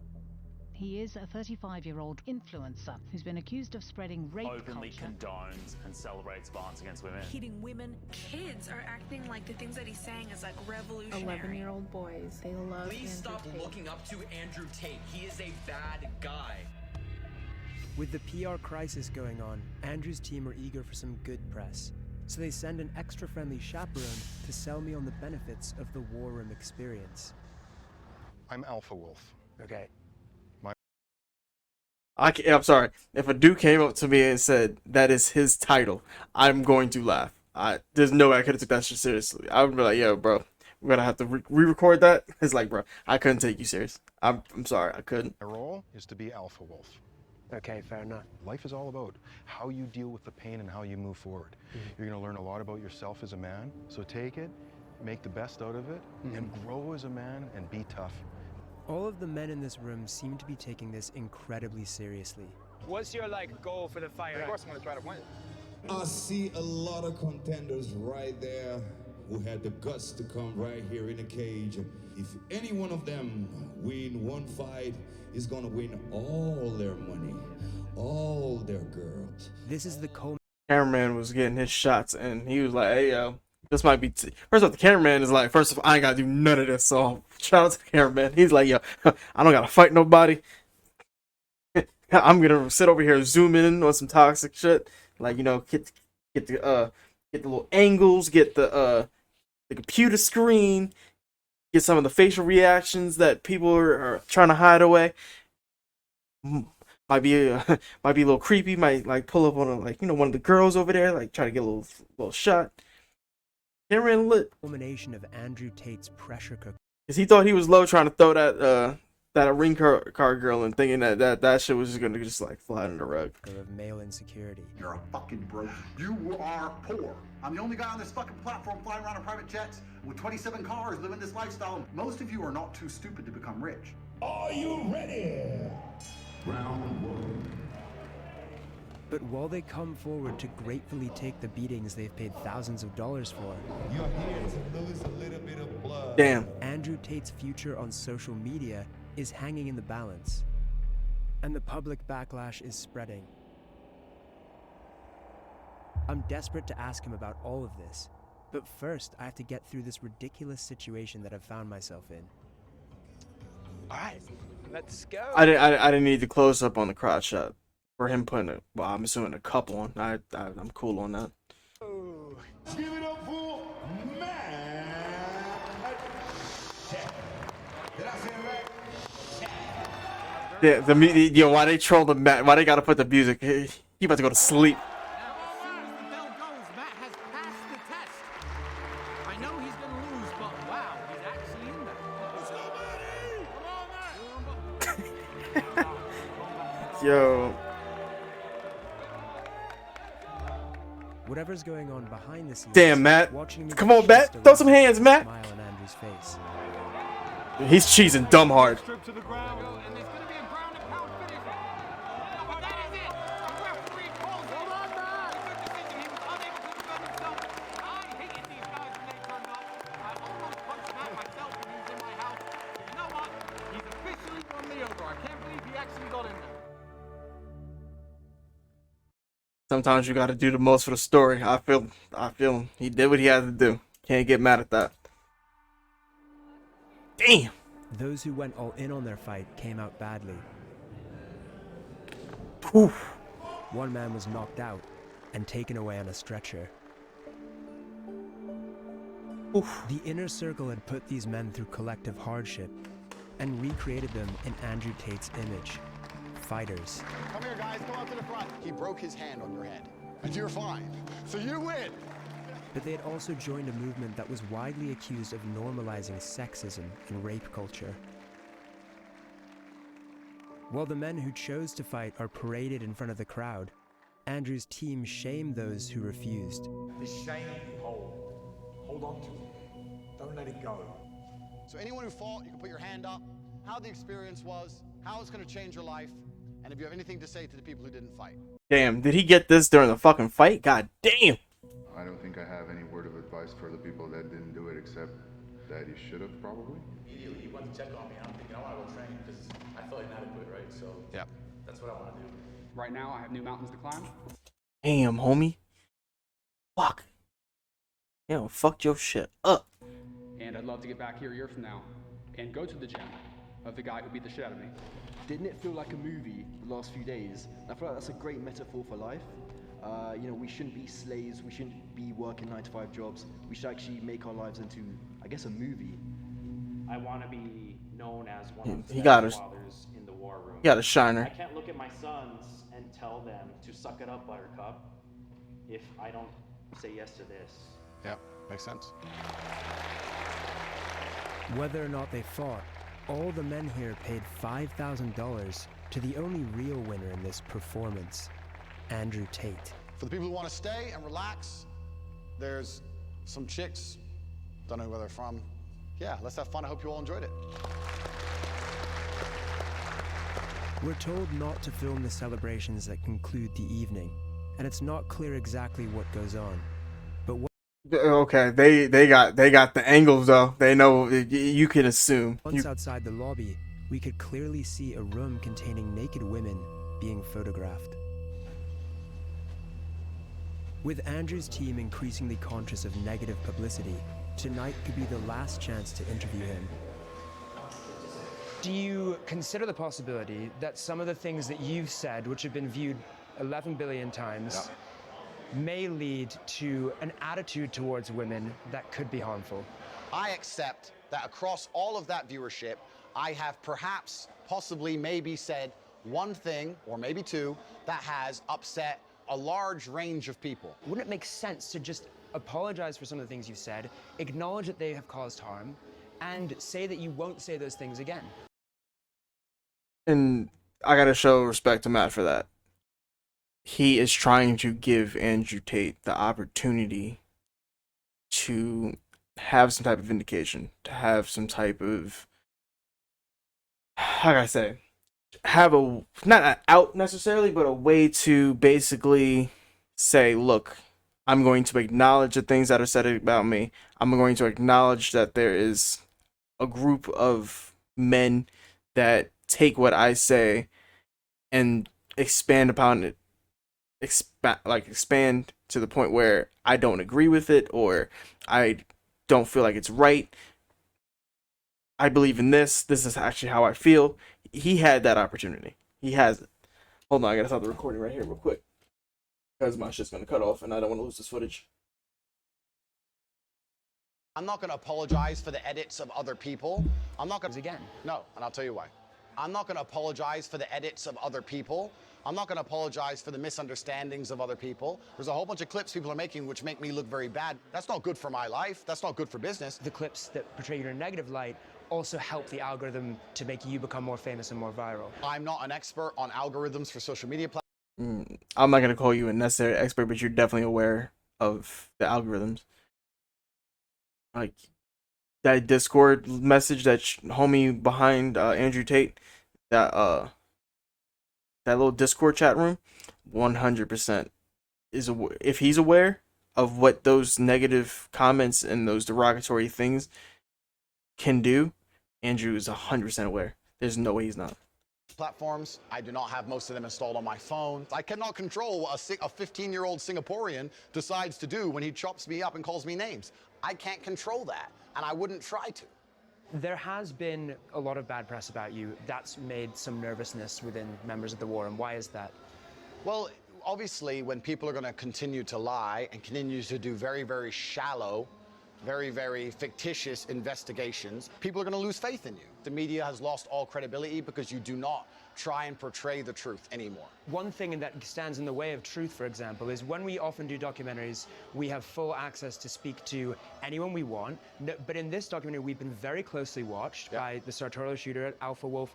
He is a 35-year-old influencer who's been accused of spreading rape Openly culture. condones and celebrates violence against women. Hitting women. Kids are acting like the things that he's saying is like revolutionary. 11-year-old boys, they love Please Andrew stop Tate. looking up to Andrew Tate. He is a bad guy. With the PR crisis going on, Andrew's team are eager for some good press, so they send an extra-friendly chaperone to sell me on the benefits of the war room experience. I'm Alpha Wolf. Okay. I'm sorry. If a dude came up to me and said that is his title, I'm going to laugh. There's no way I could have took that shit seriously. I would be like, yo, bro, we're gonna have to re-record that. It's like, bro, I couldn't take you serious. I'm sorry, I couldn't. My role is to be Alpha Wolf. Okay, fair enough. Life is all about how you deal with the pain and how you move forward. You're gonna learn a lot about yourself as a man. So take it, make the best out of it, and grow as a man and be tough. All of the men in this room seem to be taking this incredibly seriously. What's your goal for the fight? Of course I'm gonna try to win. I see a lot of contenders right there who had the guts to come right here in the cage. If any one of them win one fight, is gonna win all their money, all their girls. This is the cameraman was getting his shots, and he was like, hey, yo, this might be... First off, the cameraman is like, first off, I ain't gotta do none of this, so shout out to the cameraman. He's like, yo, I don't gotta fight nobody. I'm gonna sit over here, zoom in on some toxic shit. Like, you know, get the little angles, get the computer screen, get some of the facial reactions that people are trying to hide away. Might be a little creepy. Might like pull up on one of the girls over there, like try to get a little shot. Cameraman lit. Culmination of Andrew Tate's pressure cooker. Cause he thought he was low trying to throw that a ring car girl and thinking that shit was just gonna like fly under the rug. Of male insecurity. You're a fucking broke. You are poor. I'm the only guy on this fucking platform flying around in private jets with 27 cars, living this lifestyle. Most of you are not too stupid to become rich. Are you ready? Round one. But while they come forward to gratefully take the beatings they've paid thousands of dollars for, you're here to lose a little bit of blood. Damn. Andrew Tate's future on social media is hanging in the balance, and the public backlash is spreading. I'm desperate to ask him about all of this, but first I have to get through this ridiculous situation that I've found myself in. All right, let's go. I didn't need to close up on the crotch shot for him putting I'm assuming a couple on. I'm cool on that. Ooh. Give it up for man. Did I say it right? Yeah, why they troll the Matt? Why they gotta put the music? He about to go to sleep. Yo. Whatever's going on behind the scenes. Damn, Matt. Come on, Matt. Throw some hands, Matt. Smile on Andrew's face. He's cheesing dumb hard. Sometimes you gotta do the most for the story. I feel he did what he had to do. Can't get mad at that. Damn. Those who went all in on their fight came out badly. Oof. One man was knocked out and taken away on a stretcher. Oof. The inner circle had put these men through collective hardship and recreated them in Andrew Tate's image. Fighters. Come here, guys. Come up to the front. He broke his hand on your head. And you're fine. So you win. But they had also joined a movement that was widely accused of normalizing sexism and rape culture. While the men who chose to fight are paraded in front of the crowd, Andrew's team shamed those who refused. This shame you hold on to it. Don't let it go. So anyone who fought, you can put your hand up, how the experience was, how it's going to change your life, and if you have anything to say to the people who didn't fight. Damn, did he get this during the fucking fight? God damn. I don't think I have any word of advice for the people that didn't do it, except that you should have probably. Immediately, he went to check on me, and I'm thinking, I want to go train because I feel inadequate, right? So yeah, that's what I want to do. Right now, I have new mountains to climb. Damn, homie. Fuck. Yo, fucked your shit up. And I'd love to get back here a year from now and go to the gym of the guy who beat the shit out of me. Didn't it feel like a movie the last few days? I feel like that's a great metaphor for life. You know, we shouldn't be slaves. We shouldn't be working 9-to-5 jobs. We should actually make our lives into, I guess, a movie. I want to be known as one of the fathers in the war room. He got a shiner. I can't look at my sons and tell them to suck it up, Buttercup, if I don't say yes to this. Yeah, makes sense. Whether or not they fought, all the men here paid $5,000 to the only real winner in this performance, Andrew Tate. For the people who want to stay and relax, there's some chicks, don't know where they're from. Yeah, let's have fun. I hope you all enjoyed it. We're told not to film the celebrations that conclude the evening, and it's not clear exactly what goes on. But what Okay, they got the angles though. They know, you can assume. Once outside the lobby, we could clearly see a room containing naked women being photographed. With Andrew's team increasingly conscious of negative publicity, tonight could be the last chance to interview him. Do you consider the possibility that some of the things that you've said, which have been viewed 11 billion times, may lead to an attitude towards women that could be harmful? I accept that across all of that viewership, I have perhaps, possibly, maybe said one thing, or maybe two, that has upset a large range of people. Wouldn't it make sense to just apologize for some of the things you've said, acknowledge that they have caused harm, and say that you won't say those things again? And I gotta show respect to Matt for that. He is trying to give Andrew Tate the opportunity to have some type of vindication, to have some type of, how can I say, have a, not an out necessarily, but a way to basically say, look, I'm going to acknowledge the things that are said about me. I'm going to acknowledge that there is a group of men that take what I say and expand upon it, expand to the point where I don't agree with it, or I don't feel like it's right. I believe in this. This is actually how I feel. He had that opportunity. He has it. Hold on, I gotta stop the recording right here real quick, because my shit's gonna cut off and I don't want to lose this footage. I'm not going to apologize for the edits of other people. I'm not going to... Again. No, and I'll tell you why. I'm not going to apologize for the edits of other people. I'm not going to apologize for the misunderstandings of other people. There's a whole bunch of clips people are making which make me look very bad. That's not good for my life. That's not good for business. The clips that portray you in a negative light also help the algorithm to make you become more famous and more viral. I'm not an expert on algorithms for social media platforms. I'm not going to call you a necessary expert, but you're definitely aware of the algorithms. Like that Discord message that homie behind Andrew Tate, that little Discord chat room, 100% is if he's aware of what those negative comments and those derogatory things can do, Andrew is 100% aware. There's no way he's not. Platforms. I do not have most of them installed on my phone. I cannot control what a 15-year-old Singaporean decides to do when he chops me up and calls me names. I can't control that, and I wouldn't try to. There has been a lot of bad press about you. That's made some nervousness within members of the war, and why is that? Well, obviously, when people are going to continue to lie and continue to do very, very shallow, very, very fictitious investigations, people are going to lose faith in you. The media has lost all credibility because you do not try and portray the truth anymore. One thing that stands in the way of truth, for example, is when we often do documentaries, we have full access to speak to anyone we want. But in this documentary, we've been very closely watched by the sartorial shooter, Alpha Wolf,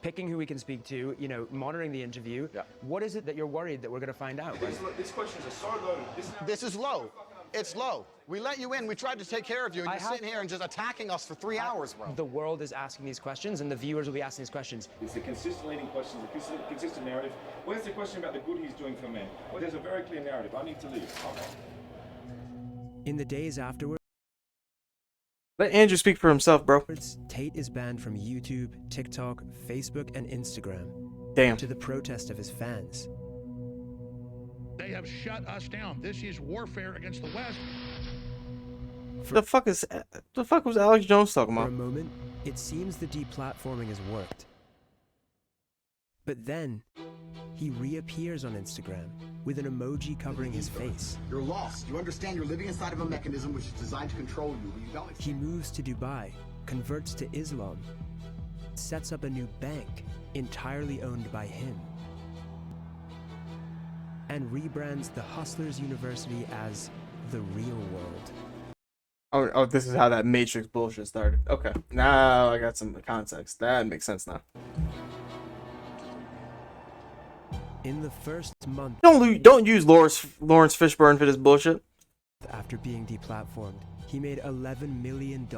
picking who we can speak to, you know, monitoring the interview. What is it that you're worried that we're going to find out? These questions are so low. This is low. It's low. We let you in. We tried to take care of you, and you're sitting here and just attacking us for 3 hours, bro. The world is asking these questions, and the viewers will be asking these questions. It's a consistent leading question, a consistent narrative. Where's the question about the good he's doing for men? Well, there's a very clear narrative. I need to leave. Okay. In the days afterwards, let Andrew speak for himself, bro. Tate is banned from YouTube, TikTok, Facebook, and Instagram. Damn. To the protest of his fans. They have shut us down. This is warfare against the West. The fuck was Alex Jones talking For about? a moment, it seems the deplatforming has worked. But then, he reappears on Instagram with an emoji covering his face. You're lost. You understand you're living inside of a mechanism which is designed to control you, but you don't. He moves to Dubai, converts to Islam, sets up a new bank entirely owned by him, and rebrands the Hustlers University as the real world. Oh, this is how that Matrix bullshit started. Okay, now I got some context. That makes sense now. In the first month, don't use Lawrence Fishburne for this bullshit. After being deplatformed, he made $11 million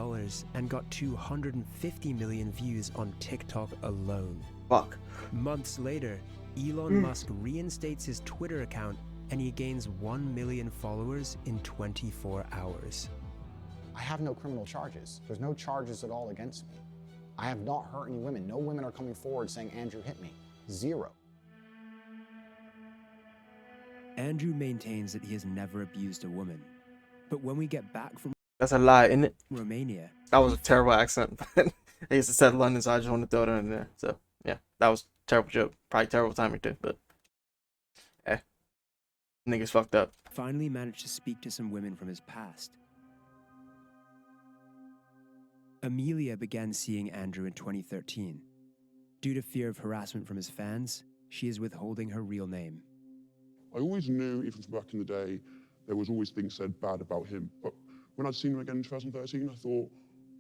and got 250 million views on TikTok alone. Fuck. Months later, Elon Musk reinstates his Twitter account and he gains 1 million followers in 24 hours. I have no criminal charges. There's no charges at all against me. I have not hurt any women. No women are coming forward saying Andrew hit me. Zero. Andrew maintains that he has never abused a woman. But when we get back from That's a lie, isn't it? Romania. That was a terrible accent. I used to say London, so I just want to throw it in there. So yeah, that was a terrible joke. Probably terrible timing too, but niggas fucked up. Finally managed to speak to some women from his past. Amelia began seeing Andrew in 2013. Due to fear of harassment from his fans, she is withholding her real name. I always knew, even from back in the day, there was always things said bad about him. But when I'd seen him again in 2013, I thought,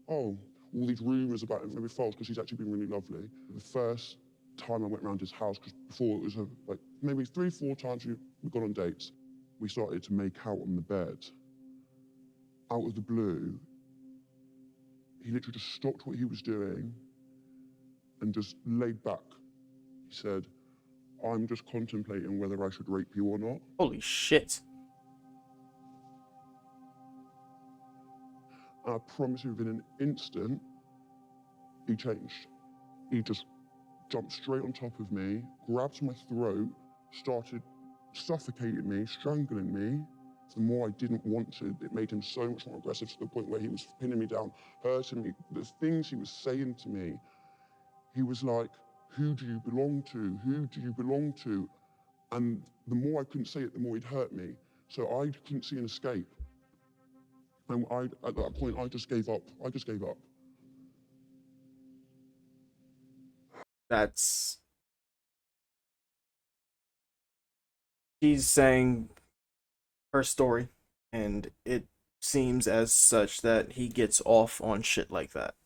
oh, all these rumours about him may be false because he's actually been really lovely. The first time I went round his house, because before it was like maybe 3-4 times we've gone on dates, we started to make out on the bed. Out of the blue, he literally just stopped what he was doing and just laid back. He said, I'm just contemplating whether I should rape you or not. Holy shit. And I promise you, within an instant, he changed. He just jumped straight on top of me, grabbed my throat, started suffocating me, strangling me. The more I didn't want to, it made him so much more aggressive to the point where he was pinning me down, hurting me. The things he was saying to me, he was like, who do you belong to? Who do you belong to? And the more I couldn't say it, the more he'd hurt me. So I couldn't see an escape. And at that point, I just gave up. I just gave up. She's saying her story, and it seems as such that he gets off on shit like that.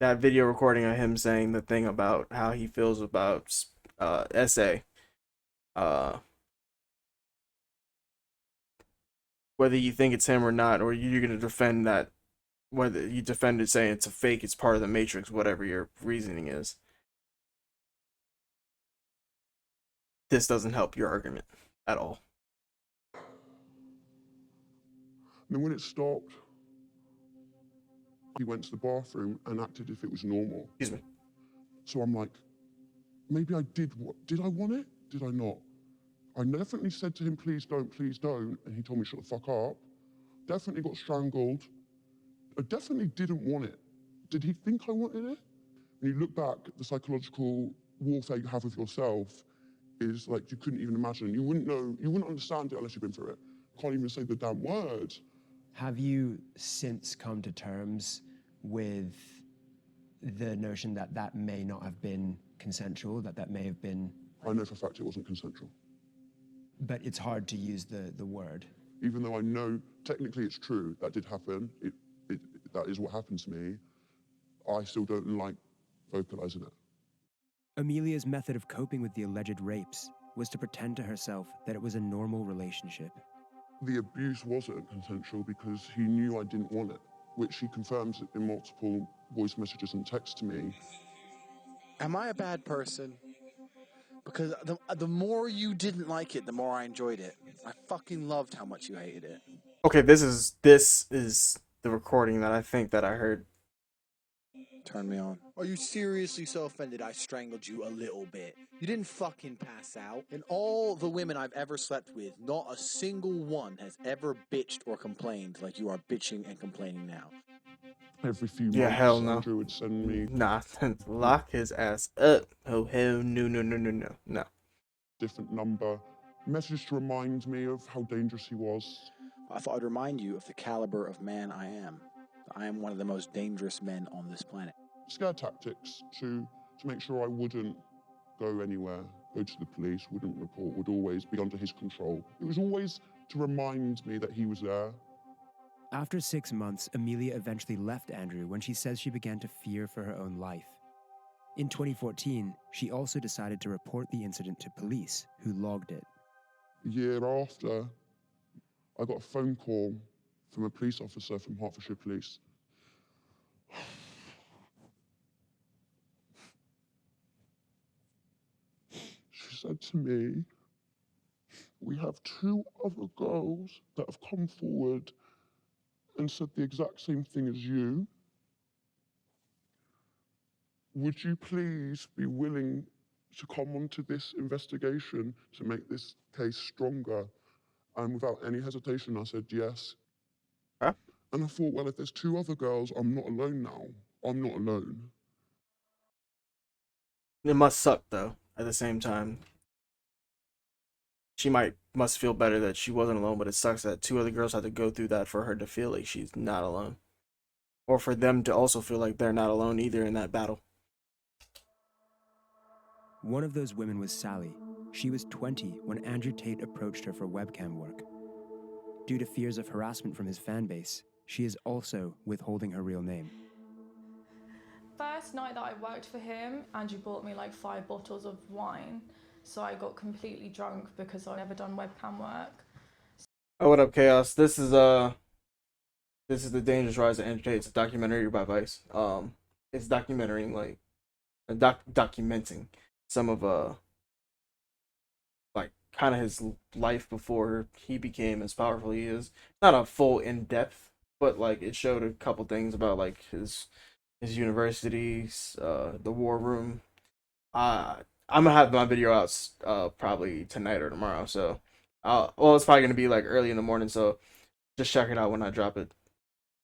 That video recording of him saying the thing about how he feels about SA, whether you think it's him or not, or you're gonna defend that, whether you defend it saying it's a fake, it's part of the Matrix, whatever your reasoning is. This doesn't help your argument at all. And then when it stopped, he went to the bathroom and acted if it was normal. Excuse me. So I'm like, maybe I did. Did I want it? Did I not? I definitely said to him, please don't, and he told me shut the fuck up. Definitely got strangled. I definitely didn't want it. Did he think I wanted it? When you look back, the psychological warfare you have with yourself is like you couldn't even imagine. You wouldn't know, you wouldn't understand it unless you've been through it. Can't even say the damn word. Have you since come to terms with the notion that that may not have been consensual, that may have been... I know for a fact it wasn't consensual. But it's hard to use the word. Even though I know technically it's true, that did happen, that is what happened to me, I still don't like vocalizing it. Amelia's method of coping with the alleged rapes was to pretend to herself that it was a normal relationship. The abuse wasn't consensual because he knew I didn't want it, which he confirms in multiple voice messages and texts to me. Am I a bad person? Because the more you didn't like it, the more I enjoyed it. I fucking loved how much you hated it. Okay, this is the recording that I think that I heard. Turn me on. Are you seriously so offended I strangled you a little bit? You didn't fucking pass out. And all the women I've ever slept with, not a single one has ever bitched or complained like you are bitching and complaining now. Every few Yeah, months, hell no. Andrew would send me Nah, lock his ass up. Oh hell no. different number, messages to remind me of how dangerous he was. I thought I'd remind you of the caliber of man I am. I am one of the most dangerous men on this planet. Scare tactics to make sure I wouldn't go anywhere, go to the police, wouldn't report, would always be under his control. It was always to remind me that he was there. After 6 months, Amelia eventually left Andrew when she says she began to fear for her own life. In 2014, she also decided to report the incident to police, who logged it. A year after, I got a phone call from a police officer from Hertfordshire Police. She said to me, "We have 2 other girls that have come forward and said the exact same thing as you. Would you please be willing to come onto this investigation to make this case stronger?" And without any hesitation, I said yes. Huh? And I thought, well, if there's 2 other girls, I'm not alone now. I'm not alone. It must suck though. At the same time, she must feel better that she wasn't alone, but it sucks that 2 other girls had to go through that for her to feel like she's not alone, or for them to also feel like they're not alone either in that battle. One of those women was Sally. She was 20 when Andrew Tate approached her for webcam work. Due to fears of harassment from his fan base, she is also withholding her real name. First night that I worked for him, Andrew bought me like 5 bottles of wine. So I got completely drunk because I'd never done webcam work. Oh, what up, Chaos? This is The Dangerous Rise of Andrew Tate. It's a documentary by Vice. It's documenting like documenting some of like kind of his life before he became as powerful he is. Not a full in depth, but like it showed a couple things about like his universities, the war room. I'm gonna have my video out probably tonight or tomorrow. So, well, it's probably gonna be like early in the morning. So, just check it out when I drop it,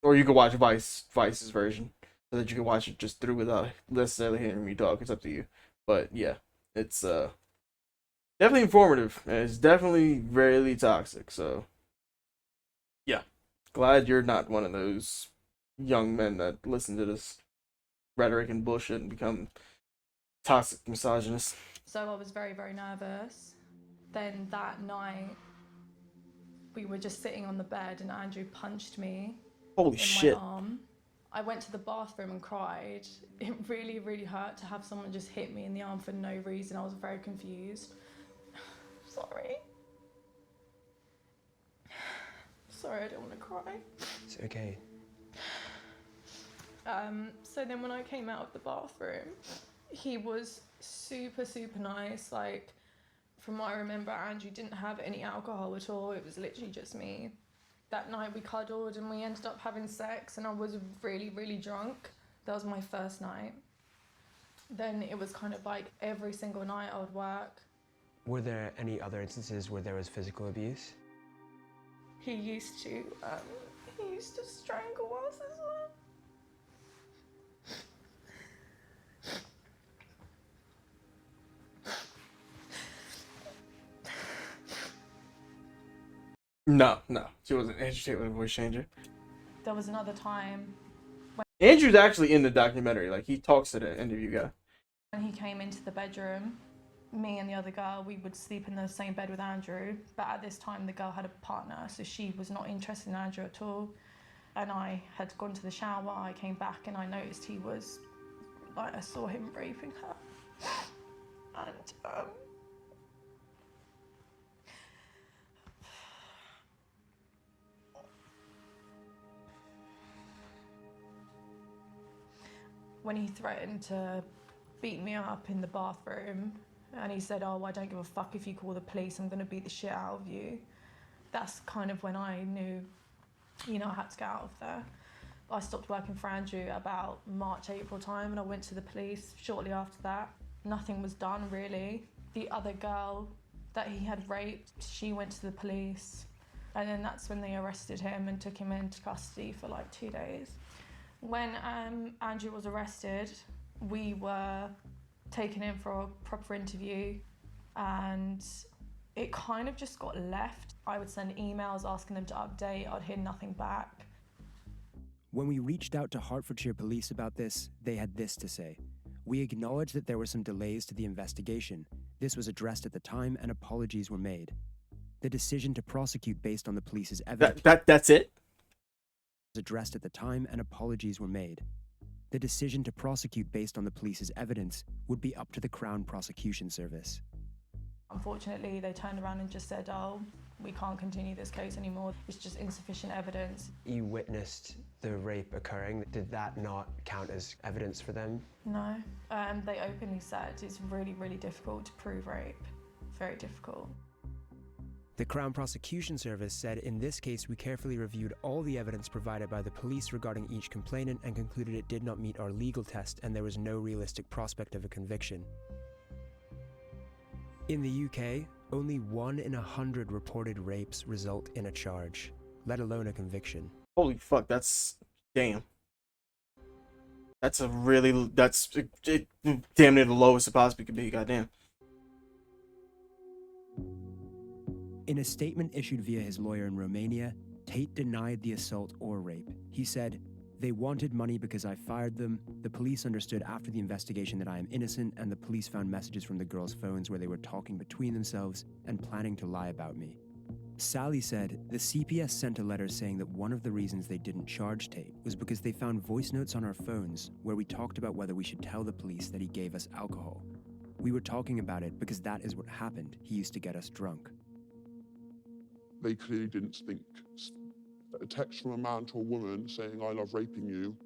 or you can watch Vice's version, so that you can watch it just through without necessarily hearing me talk. It's up to you. But yeah, it's definitely informative, and it's definitely really toxic. So, yeah, glad you're not one of those young men that listen to this rhetoric and bullshit and become toxic misogynist. So I was very, very nervous. Then that night, we were just sitting on the bed and Andrew punched me Holy in shit. my arm. I went to the bathroom and cried. It really, really hurt to have someone just hit me in the arm for no reason. I was very confused. Sorry. Sorry, I don't want to cry. It's okay. So then when I came out of the bathroom, he was super, super nice. Like, from what I remember, Andrew didn't have any alcohol at all. It was literally just me. That night we cuddled and we ended up having sex and I was really, really drunk. That was my first night. Then it was kind of like every single night I would work. Were there any other instances where there was physical abuse? He used to strangle us as well. No, she wasn't interested with a voice changer. There was another time Andrew's actually in the documentary. Like, he talks to the interview guy. when he came into the bedroom. Me and the other girl, we would sleep in the same bed with Andrew, but at this time the girl had a partner, so she was not interested in Andrew at all. And I had gone to the shower, I came back and I noticed he was, like, I saw him raping her. And when he threatened to beat me up in the bathroom, and he said, "Oh, I don't give a fuck if you call the police, I'm gonna beat the shit out of you." That's kind of when I knew you know, I had to get out of there. I stopped working for Andrew about March, April time, and I went to the police shortly after that. Nothing was done, really. The other girl that he had raped, she went to the police, and then that's when they arrested him and took him into custody for like 2 days. When Andrew was arrested, we were taken in for a proper interview, and it kind of just got left. I would send emails asking them to update, I'd hear nothing back. When we reached out to Hertfordshire Police about this, they had this to say. We acknowledge that there were some delays to the investigation. This was addressed at the time and apologies were made. The decision to prosecute based on the police's evidence... That's it? ...was addressed at the time and apologies were made. The decision to prosecute based on the police's evidence would be up to the Crown Prosecution Service. Unfortunately, they turned around and just said, oh, we can't continue this case anymore. It's just insufficient evidence. You witnessed the rape occurring. Did that not count as evidence for them? No. They openly said it's really, really difficult to prove rape. Very difficult. The Crown Prosecution Service said, in this case, we carefully reviewed all the evidence provided by the police regarding each complainant and concluded it did not meet our legal test and there was no realistic prospect of a conviction. In the UK, only 1 in 100 reported rapes result in a charge, let alone a conviction. Holy fuck, that's... damn. That's a really... that's damn near the lowest it possibly could be, goddamn. In a statement issued via his lawyer in Romania, Tate denied the assault or rape. He said, "They wanted money because I fired them. The police understood after the investigation that I am innocent, and the police found messages from the girls' phones where they were talking between themselves and planning to lie about me." Sally said, the CPS sent a letter saying that one of the reasons they didn't charge Tate was because they found voice notes on our phones where we talked about whether we should tell the police that he gave us alcohol. We were talking about it because that is what happened. He used to get us drunk. They clearly didn't think a text from a man to a woman saying, "I love raping you.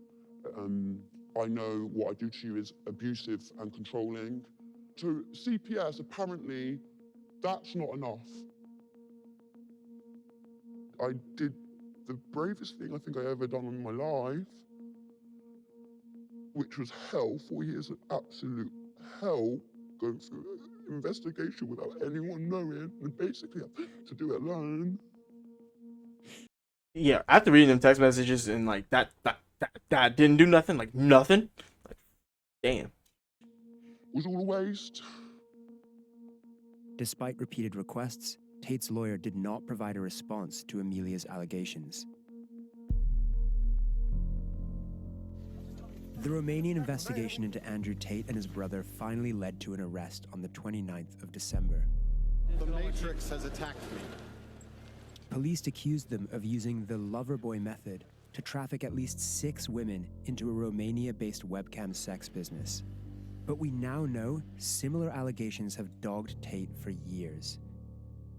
I know what I do to you is abusive and controlling." To CPS, apparently, that's not enough. I did the bravest thing I think I ever done in my life, which was hell, 4 years of absolute hell, going through an investigation without anyone knowing, and basically to do it alone. Yeah, after reading them text messages and like that didn't do nothing, like nothing. Like, damn. It was all a waste. Despite repeated requests, Tate's lawyer did not provide a response to Amelia's allegations. The Romanian investigation into Andrew Tate and his brother finally led to an arrest on the 29th of December. The Matrix has attacked me. Police accused them of using the Loverboy method to traffic at least 6 women into a Romania-based webcam sex business. But we now know similar allegations have dogged Tate for years.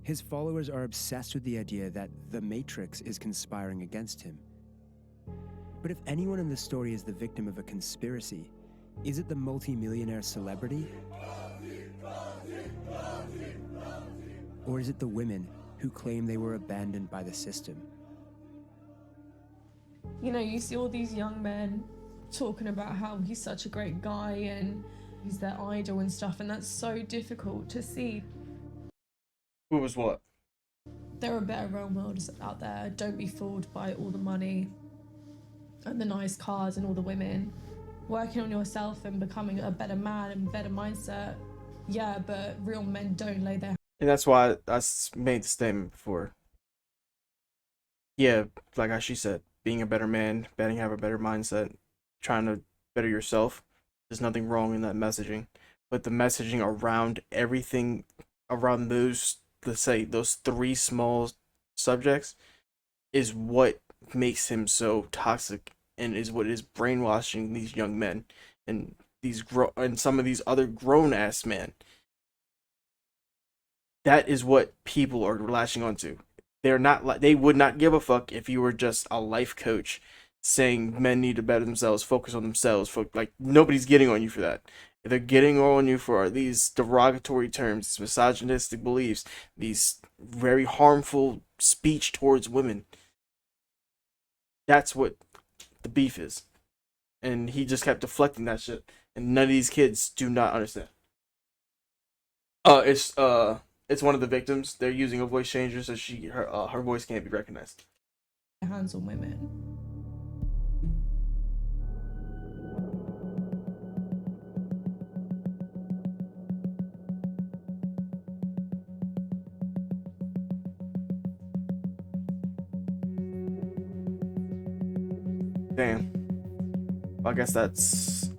His followers are obsessed with the idea that the Matrix is conspiring against him. But if anyone in the story is the victim of a conspiracy, is it the multi-millionaire celebrity? Or is it the women who claim they were abandoned by the system? You know, you see all these young men talking about how he's such a great guy and he's their idol and stuff, and that's so difficult to see. Who was what? There are better role models out there. Don't be fooled by all the money and the nice cars and all the women. Working on yourself and becoming a better man and better mindset, yeah, but real men don't lay their... And that's why I made the statement before. Yeah, like as she said, being a better man, have a better mindset, trying to better yourself. There's nothing wrong in that messaging. But the messaging around everything, around those, let's say, those 3 small subjects, is what makes him so toxic and is what is brainwashing these young men and some of these other grown-ass men. That is what people are latching onto. They would not give a fuck if you were just a life coach saying men need to better themselves, focus on themselves. Like, nobody's getting on you for that. They're getting on you for these derogatory terms, these misogynistic beliefs, these very harmful speech towards women. That's what the beef is. And he just kept deflecting that shit. And none of these kids do not understand. It's one of the victims. They're using a voice changer so her voice can't be recognized. Hands on women. Damn. Well, I guess that's...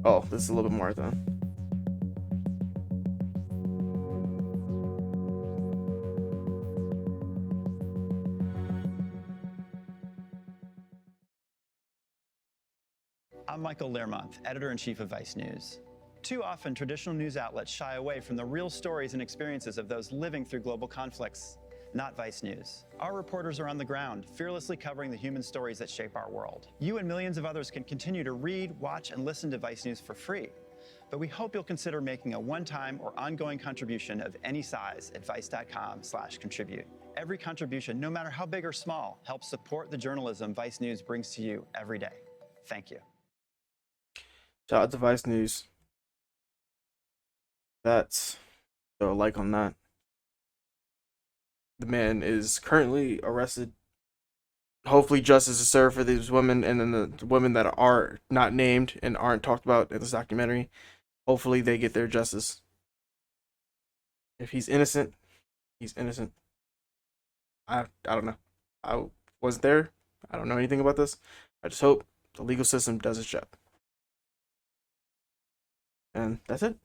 Oh, this is a little bit more then. I'm Michael Learmonth, editor-in-chief of Vice News. Too often, traditional news outlets shy away from the real stories and experiences of those living through global conflicts. Not Vice News. Our reporters are on the ground, fearlessly covering the human stories that shape our world. You and millions of others can continue to read, watch, and listen to Vice News for free. But we hope you'll consider making a one-time or ongoing contribution of any size at vice.com/contribute. Every contribution, no matter how big or small, helps support the journalism Vice News brings to you every day. Thank you. Shout out to Vice News. That's a like on that. The man is currently arrested. Hopefully justice is served for these women, and then the women that are not named and aren't talked about in this documentary. Hopefully they get their justice. If he's innocent, he's innocent. I don't know. I wasn't there. I don't know anything about this. I just hope the legal system does its job. And that's it.